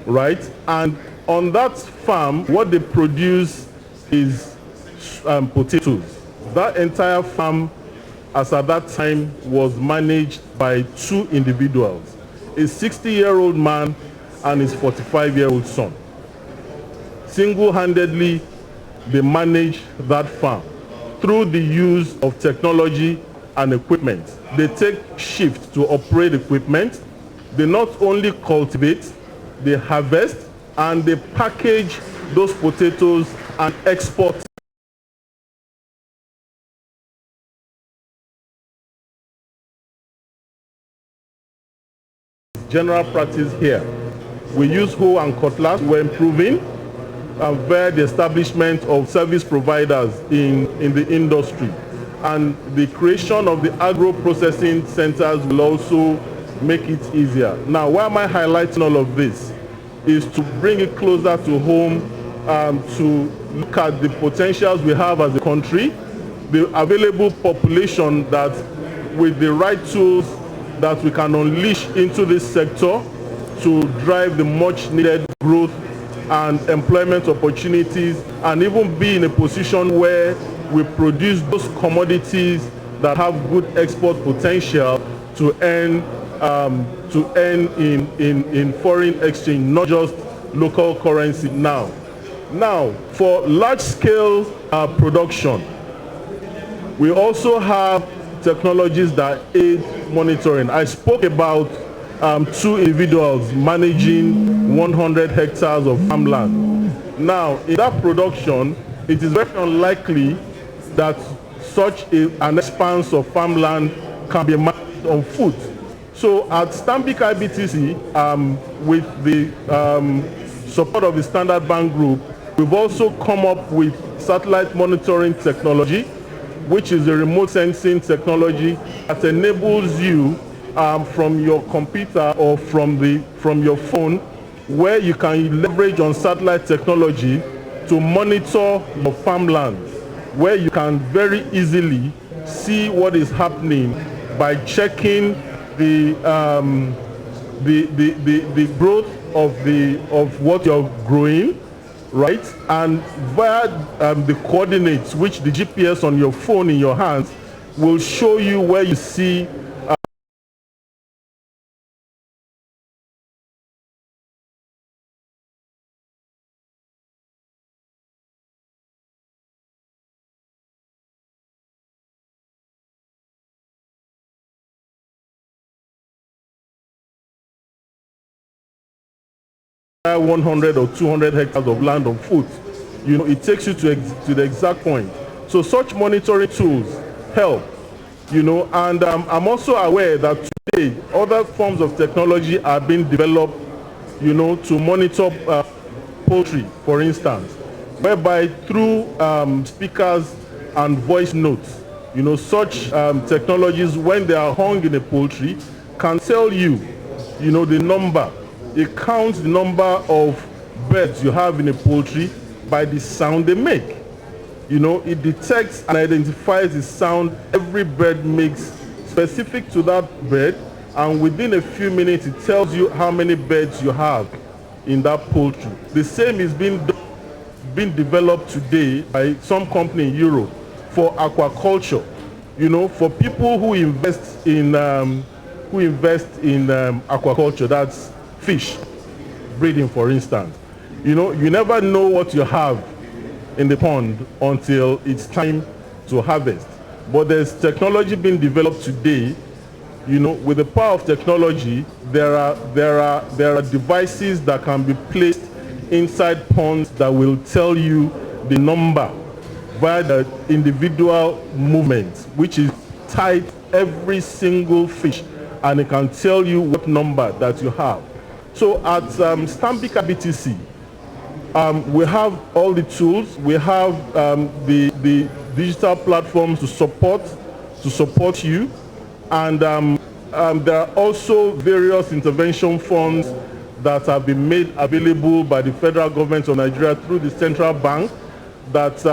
right? And on that farm, what they produce is potatoes. That entire farm, as at that time, was managed by 2 individuals, a 60-year-old man and his 45-year-old son. Single-handedly, they manage that farm through the use of technology and equipment. They take shifts to operate equipment. They not only cultivate, they harvest, and they package those potatoes and export. General practice here. We use hoe and cutlass. We're improving via the establishment of service providers in the industry. And the creation of the agro-processing centers will also make it easier. Now, why am I highlighting all of this? Is to bring it closer to home, to look at the potentials we have as a country, the available population that with the right tools that we can unleash into this sector to drive the much needed growth and employment opportunities, and even be in a position where we produce those commodities that have good export potential to earn in foreign exchange, not just local currency now. Now, for large-scale production, we also have technologies that aid monitoring. I spoke about 2 individuals managing 100 hectares of farmland. Now, in that production, it is very unlikely that such an expanse of farmland can be managed on foot. So at Stanbic IBTC, with the support of the Standard Bank Group, we've also come up with satellite monitoring technology, which is a remote sensing technology that enables you from your computer or from your phone, where you can leverage on satellite technology to monitor your farmland, where you can very easily see what is happening by checking the growth of what you're growing, right? And via the coordinates, which the GPS on your phone in your hands will show you where you see uh, 100 or 200 hectares of land on foot. You know, it takes you to the exact point. So such monitoring tools help, you know, and I'm also aware that today other forms of technology are being developed, you know, to monitor poultry, for instance, whereby through speakers and voice notes, you know, such technologies, when they are hung in a poultry, can tell you, the number. It counts the number of birds you have in a poultry by the sound they make. It detects and identifies the sound every bird makes specific to that bird, and within a few minutes it tells you how many birds you have in that poultry. The same is being developed today by some company in Europe for aquaculture. For people who invest in aquaculture, that's fish breeding, for instance. You never know what you have in the pond until it's time to harvest. But there's technology being developed today. With the power of technology, there are devices that can be placed inside ponds that will tell you the number via the individual movement, which is tied every single fish, and it can tell you what number that you have. So at Stanbic IBTC, we have all the tools. We have the digital platforms to support you, and there are also various intervention funds that have been made available by the federal government of Nigeria through the central bank that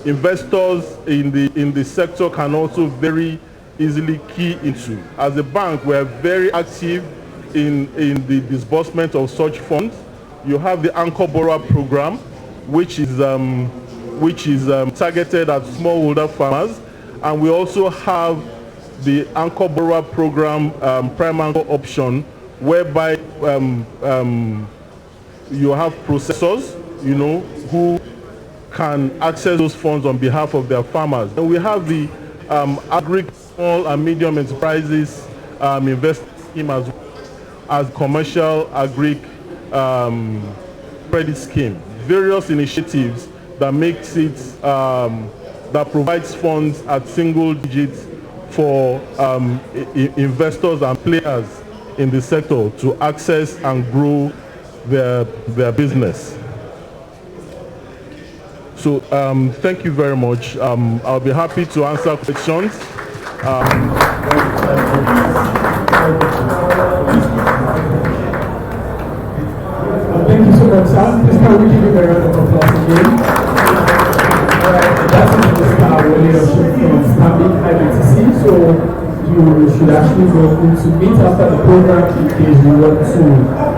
investors in the sector can also very easily key into. As a bank, we are very active in the disbursement of such funds. You have the Anchor Borrower program, which is targeted at smallholder farmers, and we also have the Anchor Borrower program prime anchor option, whereby you have processors, who can access those funds on behalf of their farmers. And we have the Small and Medium Enterprises investment scheme as commercial agri credit scheme. Various initiatives that makes it that provides funds at single digits for investors and players in the sector to access and grow their business. So thank you very much. I'll be happy to answer questions. Thank you so much, Sam. Please can we give you a round of applause again? Alright, that's Mr. Leadership from Stanbic IBTC. So you should actually go to meet after the program in case you want to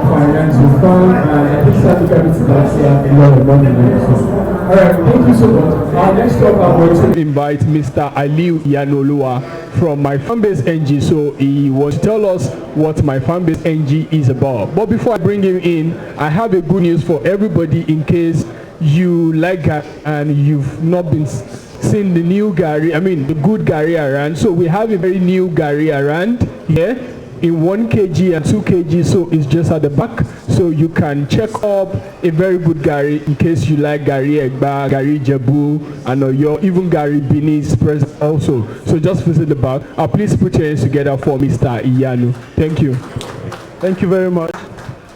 finance your fund. And I think Stanbic IBTC actually have a lot of money there. So, alright, thank you so much. Our next talk I'm going to invite Mr. Aliu Yanolua from MyFarmBase NG. So he wants to tell us what MyFarmBase NG is about. But before I bring him in, I have a good news for everybody in case you like Gary and you've not been seen the new Gary, the good Gary around. So we have a very new Gary around here in 1 kg and 2 kg, so it's just at the back. So you can check up a very good Gary in case you like Gary Egba, Gary Jebu, and even Gary Bini's present also. So just visit the back. Please put your hands together for Mr. Iyanu. Thank you. Thank you very much.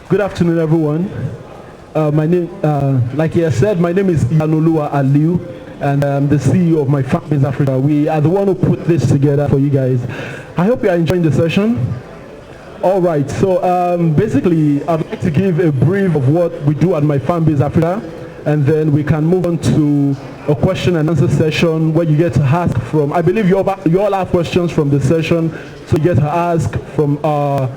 Good afternoon, everyone. My name, like he has said, my name is Yanolua Aliu, and I'm the CEO of MyFarmBase Africa. We are the one who put this together for you guys. I hope you are enjoying the session. All right, so basically, I'd like to give a brief of what we do at MyFarmBase Africa, and then we can move on to a question and answer session where you get to ask from, I believe you all have questions from the session, so you get to ask from our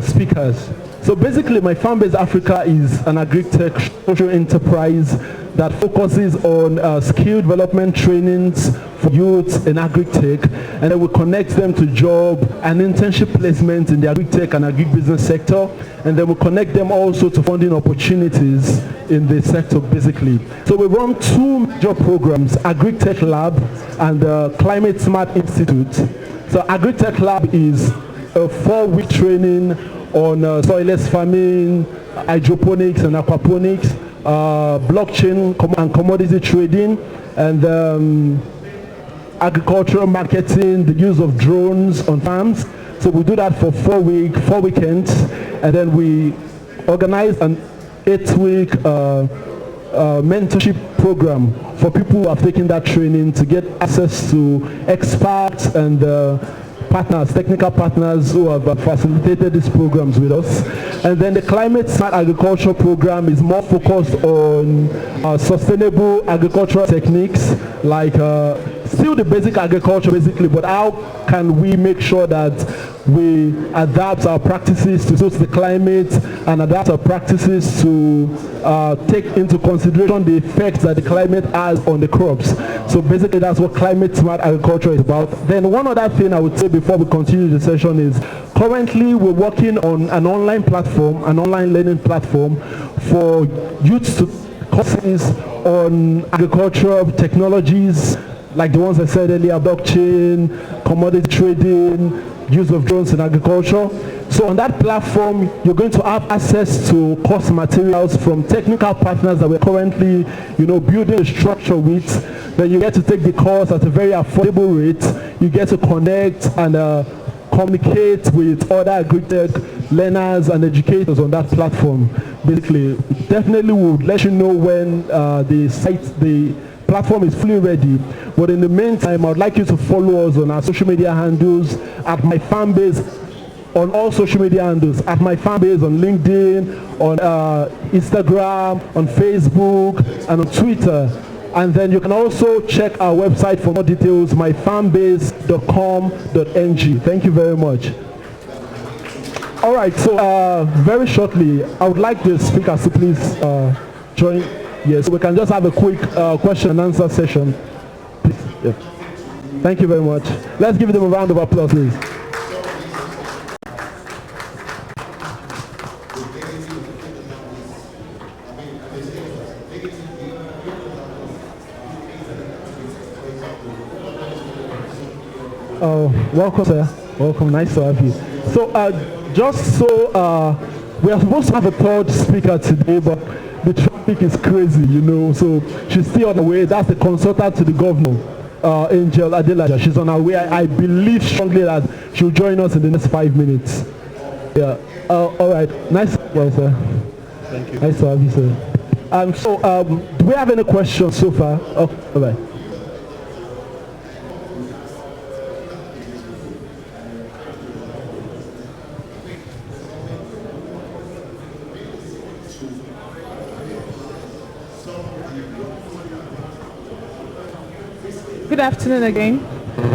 speakers. So basically, MyFarmBase Africa is an Agri-Tech social enterprise that focuses on skill development trainings for youths in Agri-Tech, and then we connect them to job and internship placement in the Agri-Tech and agribusiness sector, and then we connect them also to funding opportunities in the sector basically. So we run 2 major programs, Agri-Tech Lab and Climate Smart Institute. So Agri-Tech Lab is a 4-week training on soilless farming, hydroponics and aquaponics, blockchain and commodity trading, and agricultural marketing, the use of drones on farms. So we do that for 4 weekends, and then we organize an 8-week mentorship program for people who have taken that training to get access to experts and partners, technical partners who have facilitated these programs with us. And then the Climate Smart Agriculture program is more focused on sustainable agricultural techniques, like still the basic agriculture basically, but how can we make sure that we adapt our practices to suit the climate and adapt our practices to take into consideration the effects that the climate has on the crops. So basically that's what climate smart agriculture is about. Then one other thing I would say before we continue the session is currently we're working on an online platform, an online learning platform for youth to courses on agricultural technologies like the ones I said earlier, blockchain, commodity trading, use of drones in agriculture. So on that platform, you're going to have access to course materials from technical partners that we're currently, building a structure with. Then you get to take the course at a very affordable rate. You get to connect and communicate with other Agritech learners and educators on that platform. Basically, definitely we would let you know when the platform is fully ready. But in the meantime, I would like you to follow us on our social media handles at MyFarmBase, on all social media handles, at MyFarmBase on LinkedIn, on Instagram, on Facebook, and on Twitter. And then you can also check our website for more details, myfarmbase.com.ng. Thank you very much. All right, so very shortly, I would like the speakers to please join. Yes, we can just have a quick question and answer session. Please. Yeah. Thank you very much. Let's give them a round of applause, please. Welcome, sir. Welcome. Nice to have you. So, we are supposed to have a third speaker today, but the traffic is crazy, so she's still on the way. That's the consultant to the governor, Angel Adelaja. She's on her way. I believe strongly that she'll join us in the next 5 minutes. Yeah. All right. Nice to have you, sir. Thank you. Nice to have you, sir. Do we have any questions so far? Oh, all right. Good afternoon again.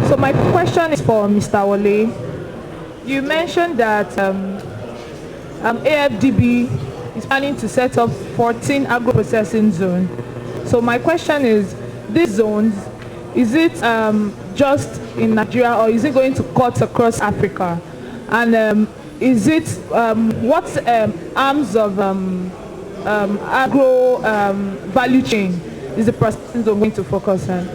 So my question is for Mr. Wole. You mentioned that AFDB is planning to set up 14 agro-processing zones. So my question is, these zones, is it just in Nigeria or is it going to cut across Africa? And is it, what arms of agro value chain is the processing zone going to focus on?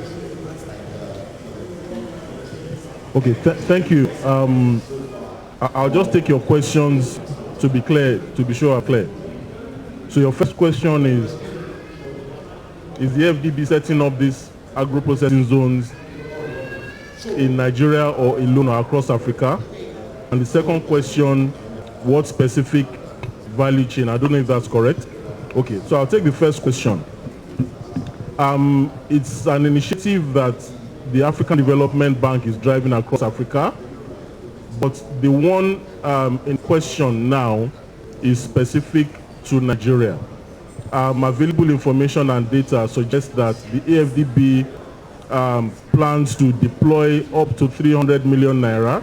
Okay, thank you. I'll just take your questions to be clear, to be sure I'm clear. So your first question is the FDB setting up these agro-processing zones in Nigeria or alone or across Africa? And the second question, what specific value chain? I don't know if that's correct. Okay, so I'll take the first question. It's an initiative that the African Development Bank is driving across Africa, but the one in question now is specific to Nigeria. Available information and data suggests that the AFDB plans to deploy up to 300 million naira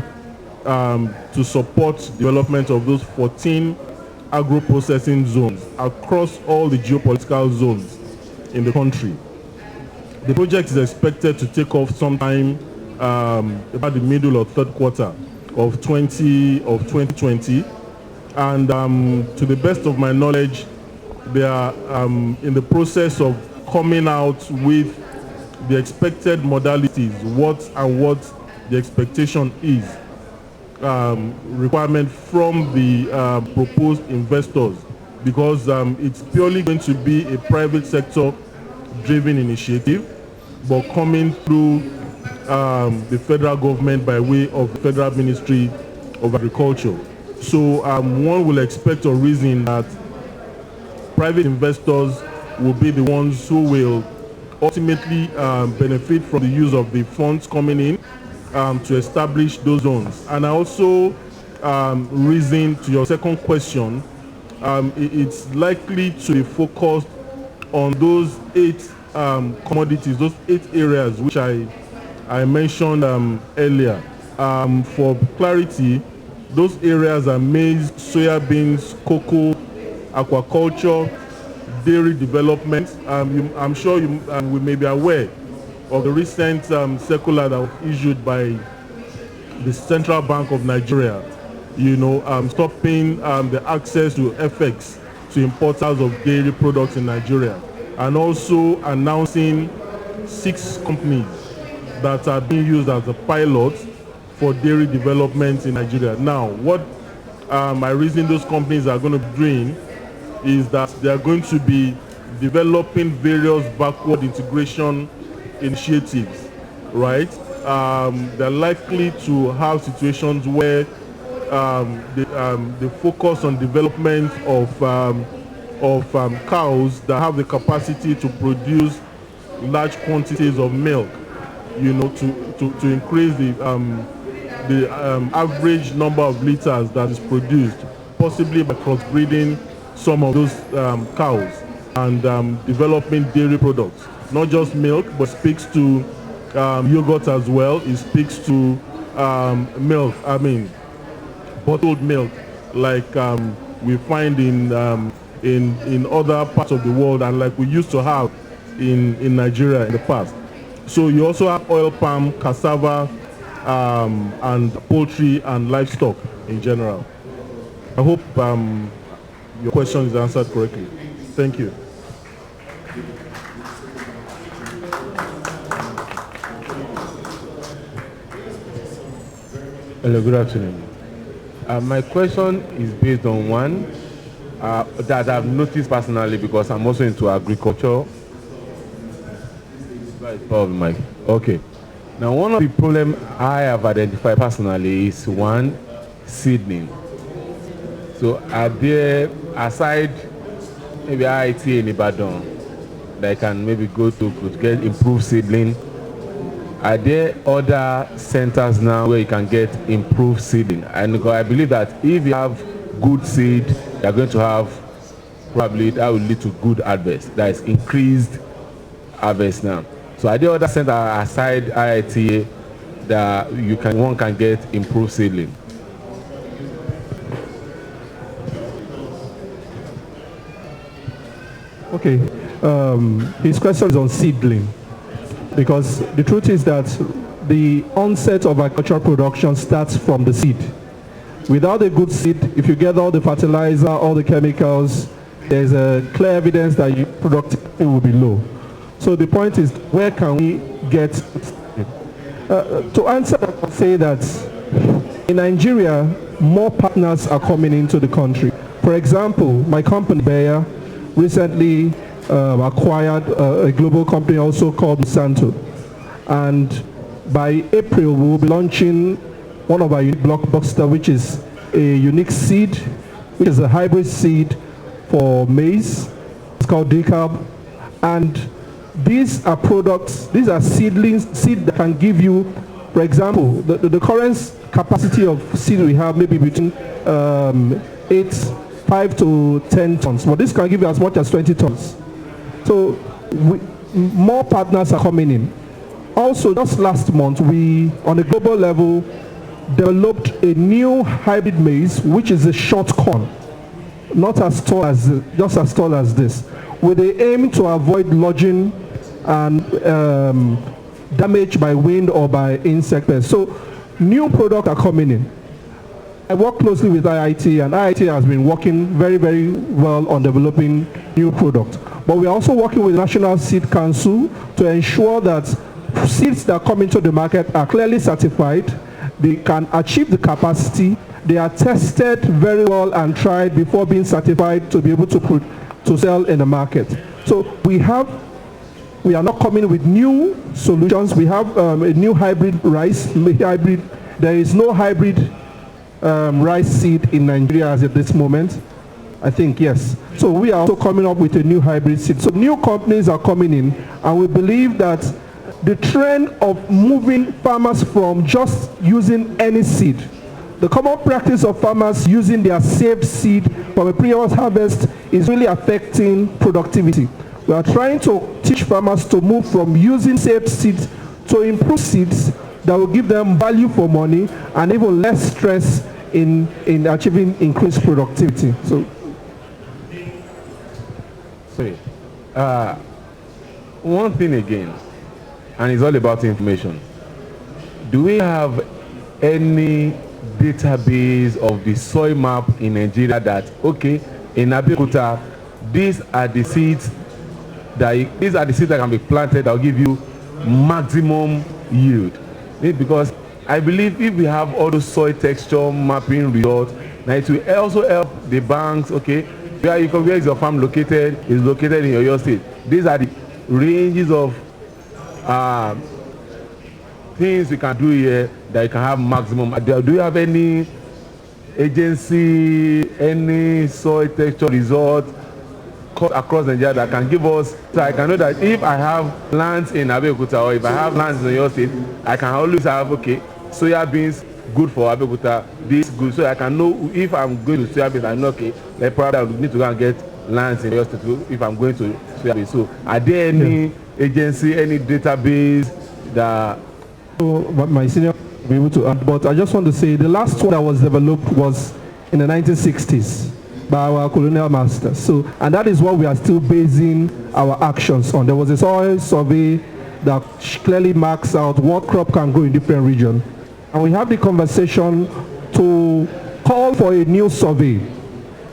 to support development of those 14 agro-processing zones across all the geopolitical zones in the country. The project is expected to take off sometime about the middle or third quarter of 2020. And to the best of my knowledge, they are in the process of coming out with the expected modalities, what the expectation is, requirement from the proposed investors, because it's purely going to be a private sector driven initiative, but coming through the federal government by way of the Federal Ministry of Agriculture. So one will expect or reason that private investors will be the ones who will ultimately benefit from the use of the funds coming in, to establish those zones. And I also reason to your second question, it's likely to be focused on those 8 commodities, those 8 areas which I mentioned earlier. For clarity, those areas are maize, soya beans, cocoa, aquaculture, dairy development. I'm sure we may be aware of the recent circular that was issued by the Central Bank of Nigeria, stopping the access to FX to importers of dairy products in Nigeria, and also announcing 6 companies that are being used as a pilot for dairy development in Nigeria. Now, what my reason those companies are going to be doing is that they are going to be developing various backward integration initiatives, right? They're likely to have situations where they focus on development of cows that have the capacity to produce large quantities of milk, to increase the average number of liters that is produced, possibly by crossbreeding some of those cows, and developing dairy products. Not just milk, but speaks to yogurt as well. It speaks to milk, bottled milk, like we find in other parts of the world, and like we used to have in Nigeria in the past. So you also have oil palm, cassava, and poultry and livestock in general. I hope your question is answered correctly. Thank you. Hello, good afternoon. My question is based on one that I've noticed personally, because I'm also into agriculture. Okay. Now, one of the problems I have identified personally is one, seedling. So are there, aside maybe IT in Ibadan, that can maybe go to get improved seedling, are there other centers now where you can get improved seedling? And I believe that if you have good seed, you're going to have, probably that will lead to good harvest, that is increased harvest now. So are there other centers aside IITA that one can get improved seedling? Okay, his question is on seedling, because the truth is that the onset of agricultural production starts from the seed. Without a good seed, if you get all the fertilizer, all the chemicals, there's a clear evidence that your productivity will be low. So the point is, where can we get to answer that, I'll say that in Nigeria, more partners are coming into the country. For example, my company, Bayer, recently acquired a global company also called Monsanto. And by April, we will be launching one of our unique blockbuster, which is a unique seed, which is a hybrid seed for maize. It's called Decarb. And these are products, these are seedlings, seed that can give you, for example, the current capacity of seed we have maybe between 5 to 10 tons, but this can give you as much as 20 tons. So more partners are coming in. Also, just last month, we, on a global level, developed a new hybrid maize, which is a short corn, not as tall as, just as tall as this, with the aim to avoid lodging and damage by wind or by insect pests. So new products are coming in. I work closely with IIT, and IIT has been working very, very well on developing new products. But we're also working with the National Seed Council to ensure that seeds that come into the market are clearly certified, they can achieve the capacity, they are tested very well and tried before being certified to be able to sell in the market. So we are not coming with new solutions. We have a new hybrid rice, there is no hybrid rice seed in Nigeria as at this moment. I think, yes. So we are also coming up with a new hybrid seed. So new companies are coming in, and we believe that the trend of moving farmers from just using any seed. The common practice of farmers using their saved seed from a previous harvest is really affecting productivity. We are trying to teach farmers to move from using saved seeds to improve seeds that will give them value for money and even less stress in achieving increased productivity. So, sorry. One thing again, and it's all about information. Do we have any database of the soil map in Nigeria that, okay, in Abeokuta, these are the seeds that can be planted that will give you maximum yield? Because I believe if we have all those soil texture mapping results, now it will also help the banks, okay, where is your farm located? Is located in your state. These are the ranges of things we can do here that you can have maximum. Do you have any agency, any soil texture result across Nigeria that can give us, so I can know that if I have lands in Abeokuta or if I have lands in your state, I can always have, okay, soya beans good for Abeokuta, this good, so I can know if I'm going to soya beans, I know, okay, like probably I would need to go and get lands in your state if I'm going to soya beans. So are there any agency, any database that... My senior will be able to add, but I just want to say the last one that was developed was in the 1960s. By our colonial masters. So, and that is what we are still basing our actions on. There was a soil survey that clearly marks out what crop can grow in different regions. And we have the conversation to call for a new survey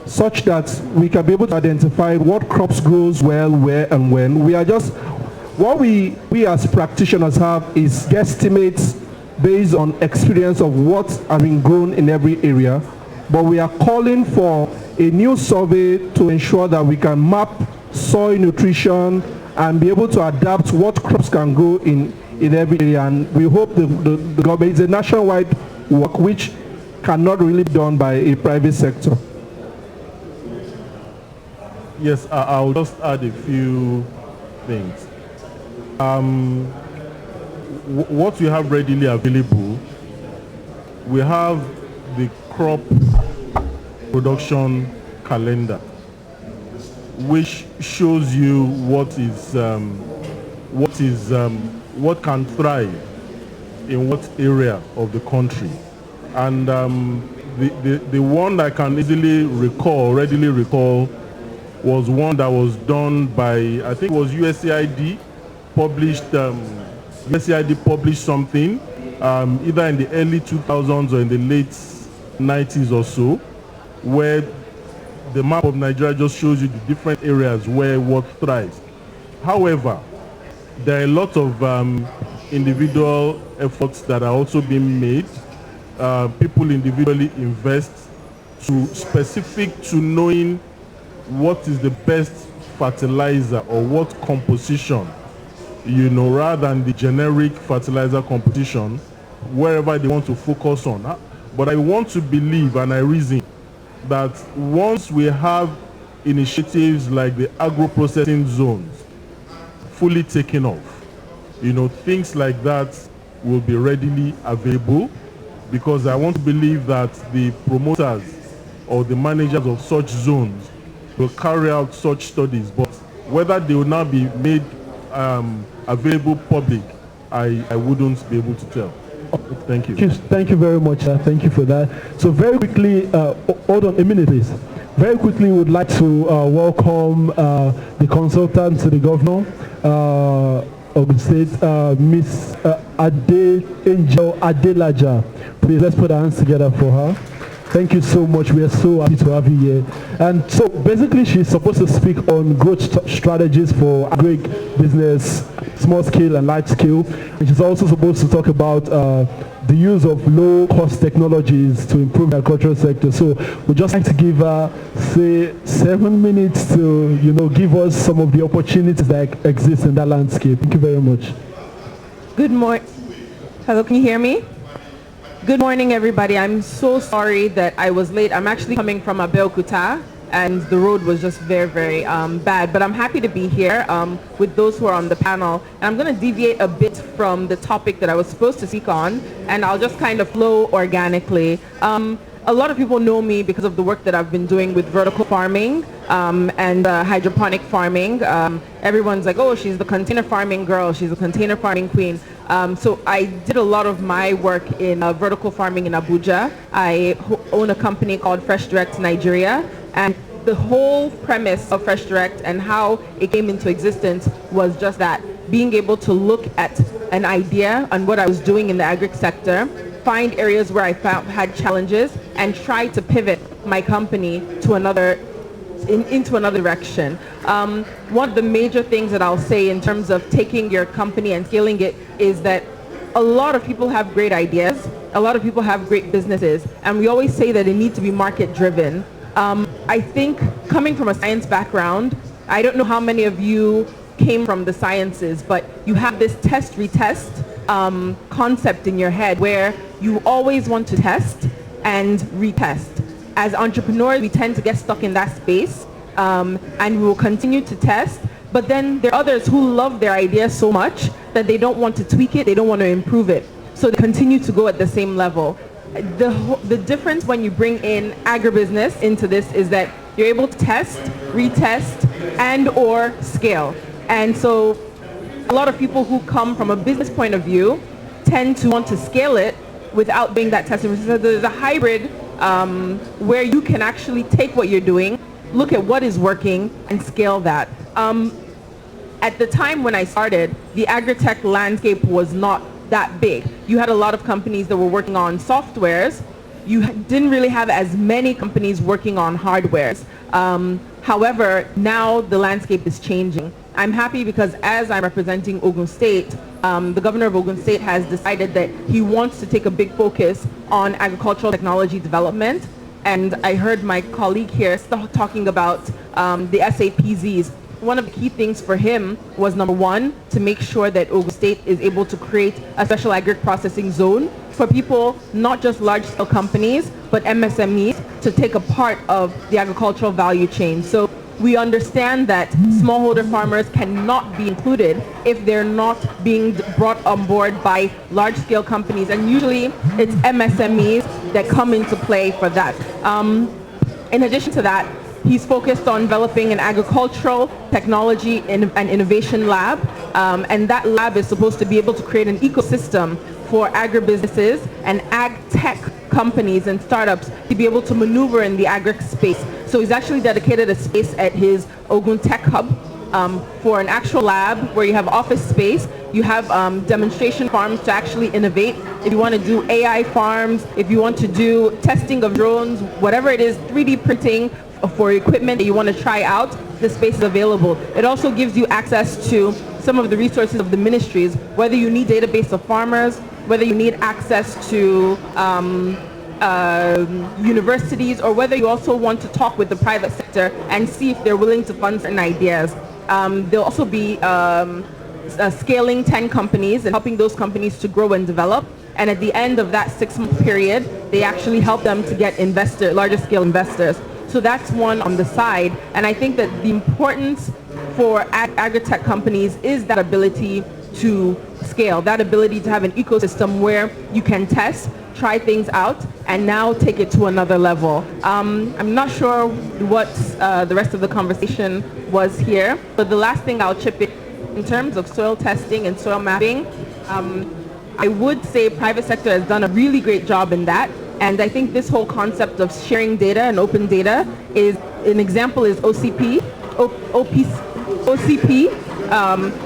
such that we can be able to identify what crops grows well, where and when. We are just, what we as practitioners have is guesstimates based on experience of what has been grown in every area. But we are calling for a new survey to ensure that we can map soil nutrition and be able to adapt what crops can grow in every area. And we hope the government is a nationwide work which cannot really be done by a private sector. Yes, I'll just add a few things. What we have readily available, we have the crop production calendar, which shows you what can thrive in what area of the country. And the one I can readily recall was one that was done by, I think it was USAID published. USAID published something either in the early 2000s or in the late 90s or so, where the map of Nigeria just shows you the different areas where what thrives. However, there are a lot of individual efforts that are also being made. People individually invest specific to knowing what is the best fertilizer or what composition, rather than the generic fertilizer composition, wherever they want to focus on. But I want to believe, and I reason, that once we have initiatives like the agro-processing zones fully taken off, things like that will be readily available, because I want to believe that the promoters or the managers of such zones will carry out such studies. But whether they will now be made available public, I wouldn't be able to tell. Thank you. Thank you very much. Thank you for that. So very quickly, hold on a minute, please. Very quickly, we would like to welcome the consultant to the governor of the state, Miss Angel Adelaja. Please, let's put our hands together for her. Thank you so much. We are so happy to have you here. And so basically she's supposed to speak on growth strategies for agri-business, small scale and large scale. And she's also supposed to talk about the use of low-cost technologies to improve the agricultural sector. So we'd just like to give her, say, 7 minutes to, give us some of the opportunities that exist in that landscape. Thank you very much. Good morning. Hello, can you hear me? Good morning, everybody. I'm so sorry that I was late. I'm actually coming from Abeokuta, and the road was just very, very bad. But I'm happy to be here with those who are on the panel. And I'm going to deviate a bit from the topic that I was supposed to speak on, and I'll just kind of flow organically. A lot of people know me because of the work that I've been doing with vertical farming and hydroponic farming. Everyone's like, oh, she's the container farming girl, she's the container farming queen. So I did a lot of my work in vertical farming in Abuja. I own a company called Fresh Direct Nigeria, and the whole premise of Fresh Direct and how it came into existence was just that, being able to look at an idea on what I was doing in the agri sector, find areas where I had challenges, and try to pivot my company to into another direction. One of the major things that I'll say in terms of taking your company and scaling it is that a lot of people have great ideas, a lot of people have great businesses, and we always say that it needs to be market driven. I think coming from a science background, I don't know how many of you came from the sciences, but you have this test retest concept in your head where you always want to test and retest. As entrepreneurs, we tend to get stuck in that space, and we will continue to test, but then there are others who love their idea so much that they don't want to tweak it, they don't want to improve it, so they continue to go at the same level. The difference when you bring in agribusiness into this is that you're able to test, retest, and or scale. And so a lot of people who come from a business point of view tend to want to scale it without doing that testing. So there's a hybrid where you can actually take what you're doing, look at what is working, and scale that. At the time when I started, the Agri-Tech landscape was not that big. You had a lot of companies that were working on softwares. You didn't really have as many companies working on hardwares. However, now the landscape is changing. I'm happy because as I'm representing Ogun State, the governor of Ogun State has decided that he wants to take a big focus on agricultural technology development. And I heard my colleague here talking about the SAPZs. One of the key things for him was, number one, to make sure that Ogun State is able to create a special agri-processing zone for people, not just large-scale companies, but MSMEs, to take a part of the agricultural value chain. So we understand that smallholder farmers cannot be included if they're not being brought on board by large-scale companies, and usually it's MSMEs that come into play for that. In addition to that, he's focused on developing an agricultural technology and innovation lab, and that lab is supposed to be able to create an ecosystem for agribusinesses and ag-tech companies and startups to be able to maneuver in the agri space. So he's actually dedicated a space at his Ogun Tech Hub for an actual lab where you have office space, you have demonstration farms to actually innovate. If you want to do AI farms, if you want to do testing of drones, whatever it is, 3D printing for equipment that you want to try out, the space is available. It also gives you access to some of the resources of the ministries, whether you need database of farmers, whether you need access to universities, or whether you also want to talk with the private sector and see if they're willing to fund certain ideas. There'll also be scaling 10 companies and helping those companies to grow and develop. And at the end of that 6-month period, they actually help them to get larger scale investors. So that's one on the side. And I think that the importance for agri-tech companies is that ability to scale, that ability to have an ecosystem where you can test, try things out, and now take it to another level. I'm not sure what the rest of the conversation was here, but the last thing I'll chip in terms of soil testing and soil mapping, I would say private sector has done a really great job in that. And I think this whole concept of sharing data and open data is, an example is OCP,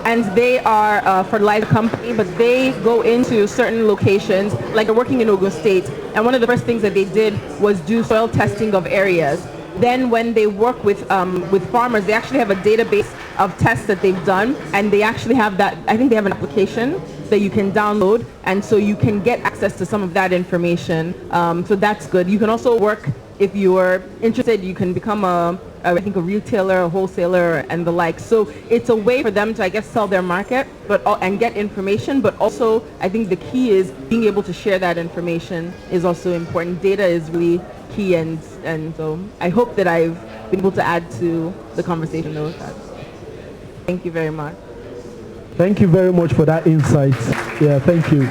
and they are a fertilizer company, but they go into certain locations, like they're working in Ogun State, and one of the first things that they did was do soil testing of areas. Then when they work with farmers, they actually have a database of tests that they've done, and they actually have that, I think they have an application that you can download, and so you can get access to some of that information. So that's good. You can also work, if you are interested, you can become a I think a retailer, a wholesaler, and the like. So it's a way for them to, I guess, sell their market, and get information. But also, I think the key is being able to share that information is also important. Data is really key, and so I hope that I've been able to add to the conversation that was had. Thank you very much. Thank you very much for that insight. Yeah, thank you.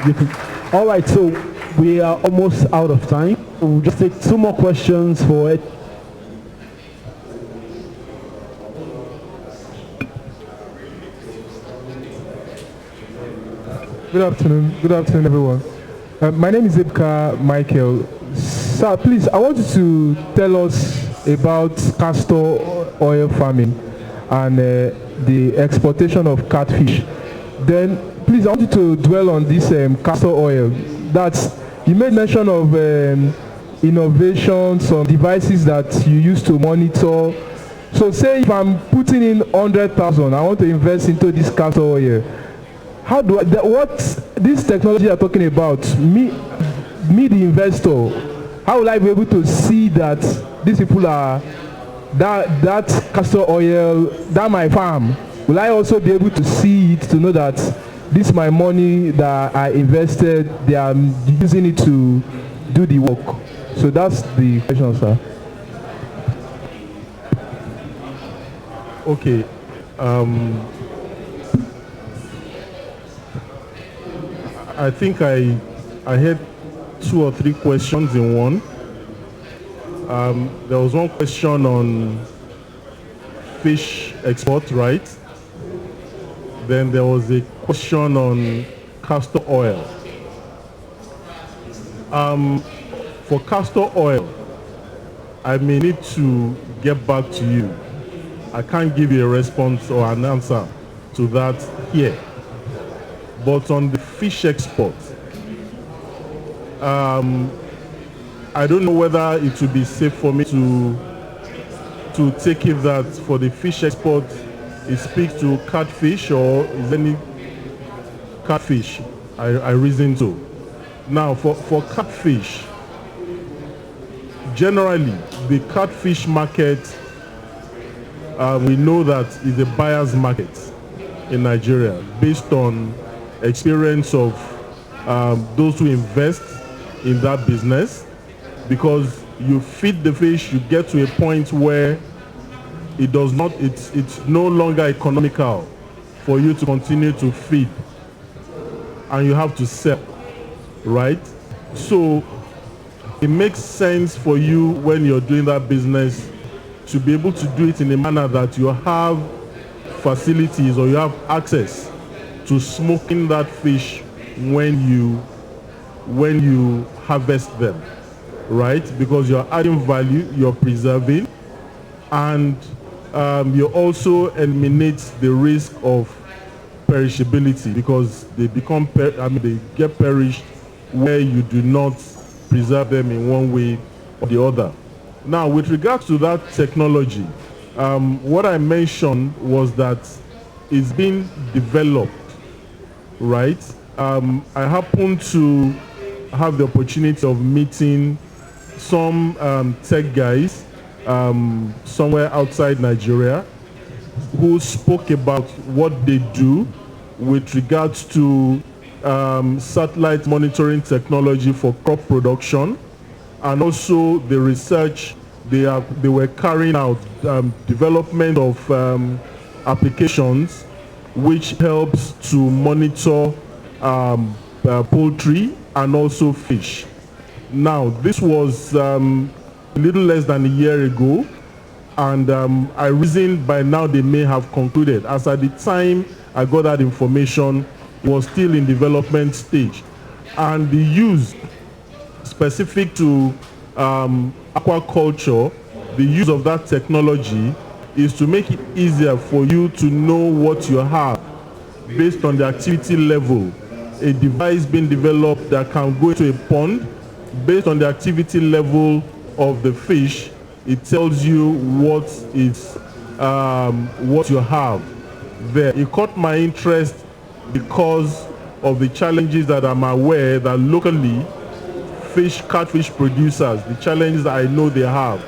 All right, so we are almost out of time. We'll just take 2 more questions for it. Good afternoon, everyone. My name is Ibka Michael. Sir, please, I want you to tell us about castor oil farming and the exportation of catfish. Then, please, I want you to dwell on this castor oil. You made mention of innovations, some devices that you use to monitor. So, say if I'm putting in 100,000, I want to invest into this castor oil. How do what this technology you're talking about, me the investor, how will I be able to see that these people are that castor oil, that my farm? Will I also be able to see it to know that this my money that I invested, they are using it to do the work? So that's the question, sir. Okay. I think I had 2 or 3 questions in one. There was one question on fish export, right? Then there was a question on castor oil. For castor oil, I may need to get back to you. I can't give you a response or an answer to that here. But on the fish export, I don't know whether it would be safe for me to take it that for the fish export, it speaks to catfish, or is any catfish I reason to. Now, for catfish, generally, the catfish market, we know that is a buyer's market in Nigeria based on experience of those who invest in that business, because you feed the fish, you get to a point where it's no longer economical for you to continue to feed, and you have to sell, right? So it makes sense for you when you're doing that business to be able to do it in a manner that you have facilities or you have access to smoking that fish when you harvest them, right? Because you're adding value, you're preserving, and you also eliminate the risk of perishability, because they become they get perished where you do not preserve them in one way or the other. Now, with regards to that technology, what I mentioned was that it's being developed, right? I happen to have the opportunity of meeting some tech guys somewhere outside Nigeria who spoke about what they do with regards to satellite monitoring technology for crop production, and also the research they were carrying out, development of applications which helps to monitor poultry and also fish. Now, this was a little less than a year ago, and I reasoned by now they may have concluded. As at the time I got that information, it was still in development stage. And the use specific to aquaculture, the use of that technology is to make it easier for you to know what you have based on the activity level. A device being developed that can go into a pond based on the activity level of the fish. It tells you what you have there. It caught my interest because of the challenges that I'm aware that locally catfish producers, the challenges that I know they have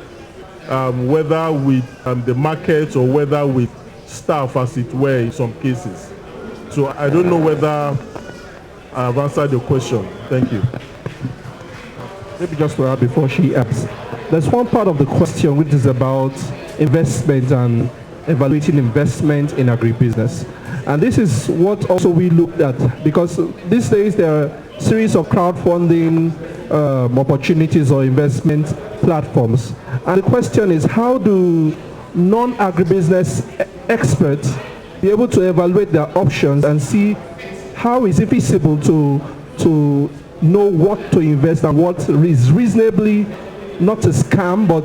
whether with the market or whether with staff, as it were, in some cases. So I don't know whether I have answered your question. Thank you. Maybe just to add before she asks. There's one part of the question which is about investment and evaluating investment in agribusiness. And this is what also we looked at, because these days there are a series of crowdfunding opportunities or investment platforms. And the question is, how do non-agribusiness experts be able to evaluate their options and see how is it feasible to know what to invest and what is reasonably, not a scam, but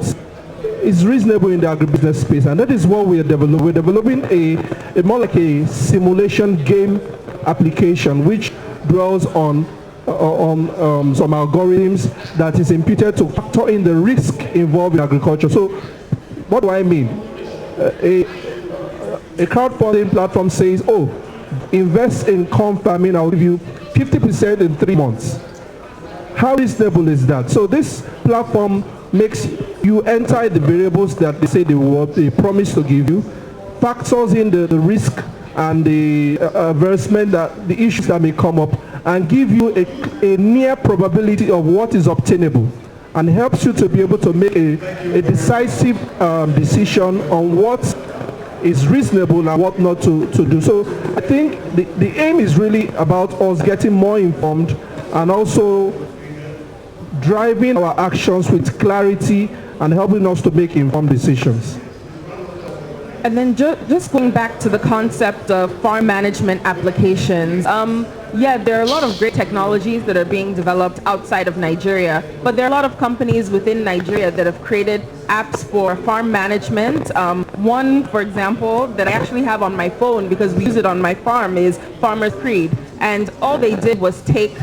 is reasonable in the agribusiness space. And that is what we are developing. We're developing a more like a simulation game application which draws on some algorithms that is imputed to factor in the risk involved in agriculture. So what do I mean? A crowdfunding platform says, oh, invest in corn farming, I'll give you 50% in 3 months. How reasonable is that? So this platform makes you enter the variables that they say they promise to give you, factors in the risk and the advertisement, that the issues that may come up, and give you a near probability of what is obtainable, and helps you to be able to make a decisive decision on what is reasonable and what not to do. So I think the aim is really about us getting more informed and also driving our actions with clarity and helping us to make informed decisions. And then just going back to the concept of farm management applications, yeah, there are a lot of great technologies that are being developed outside of Nigeria, but there are a lot of companies within Nigeria that have created apps for farm management. One, for example, that I actually have on my phone because we use it on my farm is Farmer's Creed. And all they did was take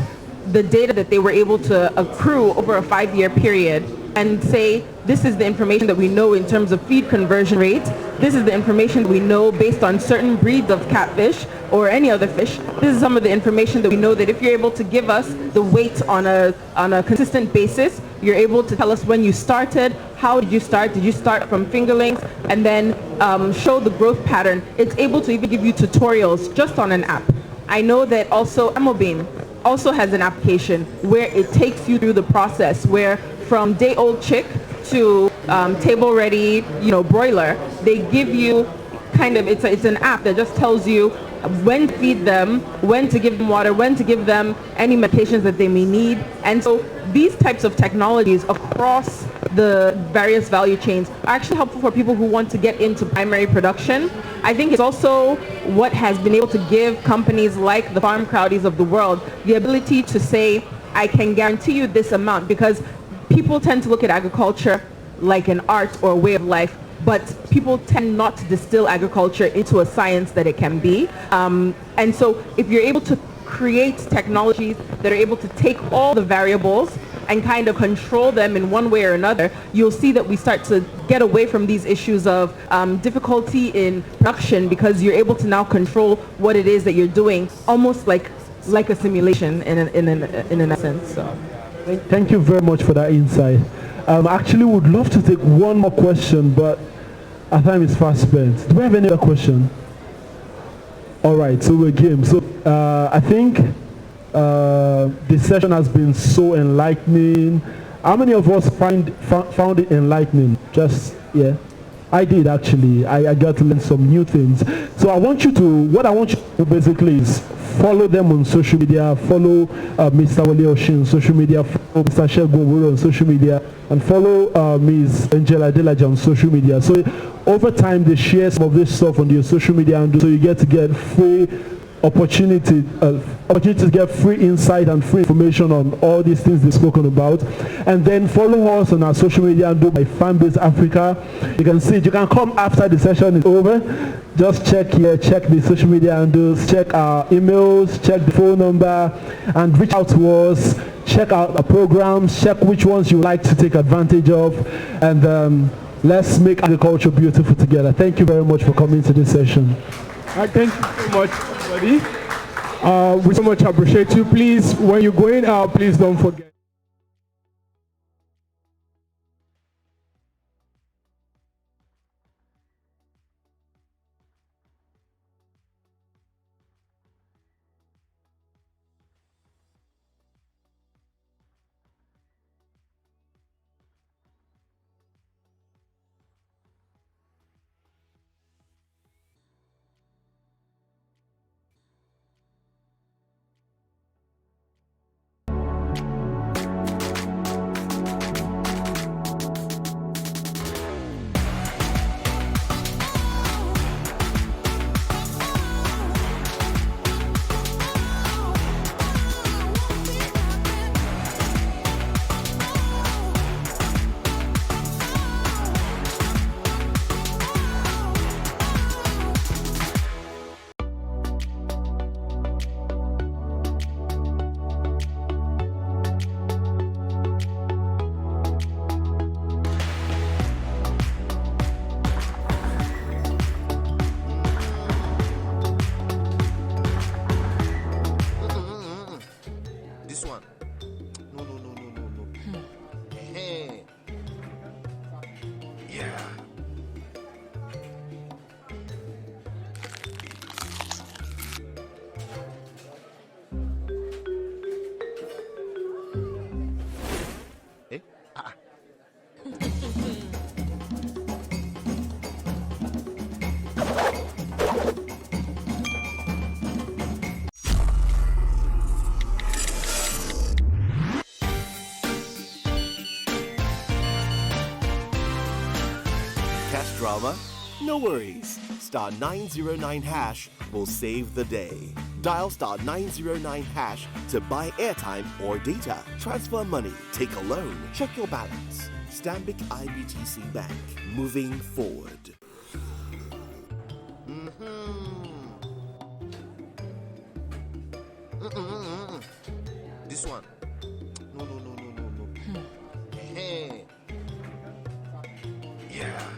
the data that they were able to accrue over a 5-year period and say, this is the information that we know in terms of feed conversion rate. This is the information we know based on certain breeds of catfish or any other fish. This is some of the information that we know that if you're able to give us the weight on a consistent basis, you're able to tell us when you started, how did you start? Did you start from fingerlings? And then show the growth pattern. It's able to even give you tutorials just on an app. I know that also Amobin also has an application where it takes you through the process, where from day-old chick to table-ready, broiler, they give you kind of, it's an app that just tells you when to feed them, when to give them water, when to give them any medications that they may need. And so these types of technologies across the various value chains are actually helpful for people who want to get into primary production. I think it's also what has been able to give companies like the Farm Crowdies of the world the ability to say, I can guarantee you this amount, because people tend to look at agriculture like an art or a way of life, but people tend not to distill agriculture into a science that it can be. And so if you're able to create technologies that are able to take all the variables and kind of control them in one way or another, you'll see that we start to get away from these issues of difficulty in production, because you're able to now control what it is that you're doing, almost like a simulation in an essence. So. Thank you very much for that insight. Actually would love to take one more question, but our time is fast spent. Do we have any other question? All right, so we're game. So I think this session has been so enlightening. How many of us found it enlightening? Just, yeah. I did actually. I got to learn some new things. So what I want you to do basically is follow them on social media, follow Mr. Wale Oshin on social media, follow Mr. Shegun on social media, and follow Ms. Angela Delaja on social media. So over time they share some of this stuff on your social media, and so you get to get free opportunity to get free insight and free information on all these things they've spoken about. And then follow us on our social media and do MyFarmBase Africa. You can see it. You can come after the session is over. Just check here, check the social media handles, check our emails, check the phone number, and reach out to us. Check out our programs, check which ones you like to take advantage of, and let's make agriculture beautiful together. Thank you very much for coming to this session. Thank you so much, everybody. We so much appreciate you. Please, when you're going out, please don't forget. This one. No. Hey. Yeah. Cash drama? No worries. Star 909 hash will save the day. Dial star 909 hash to buy airtime or data. Transfer money, take a loan, check your balance. Stanbic IBTC Bank. Moving forward. This one. No. Hey. Yeah.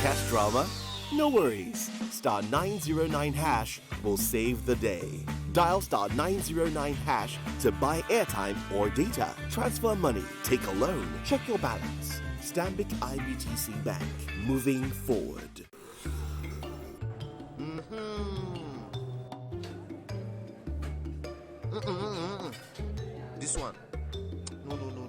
Cash drama? No worries. Star 909 hash will save the day. Dial star 909 hash to buy airtime or data. Transfer money, take a loan, check your balance. Stanbic IBTC Bank. Moving forward. This one. No.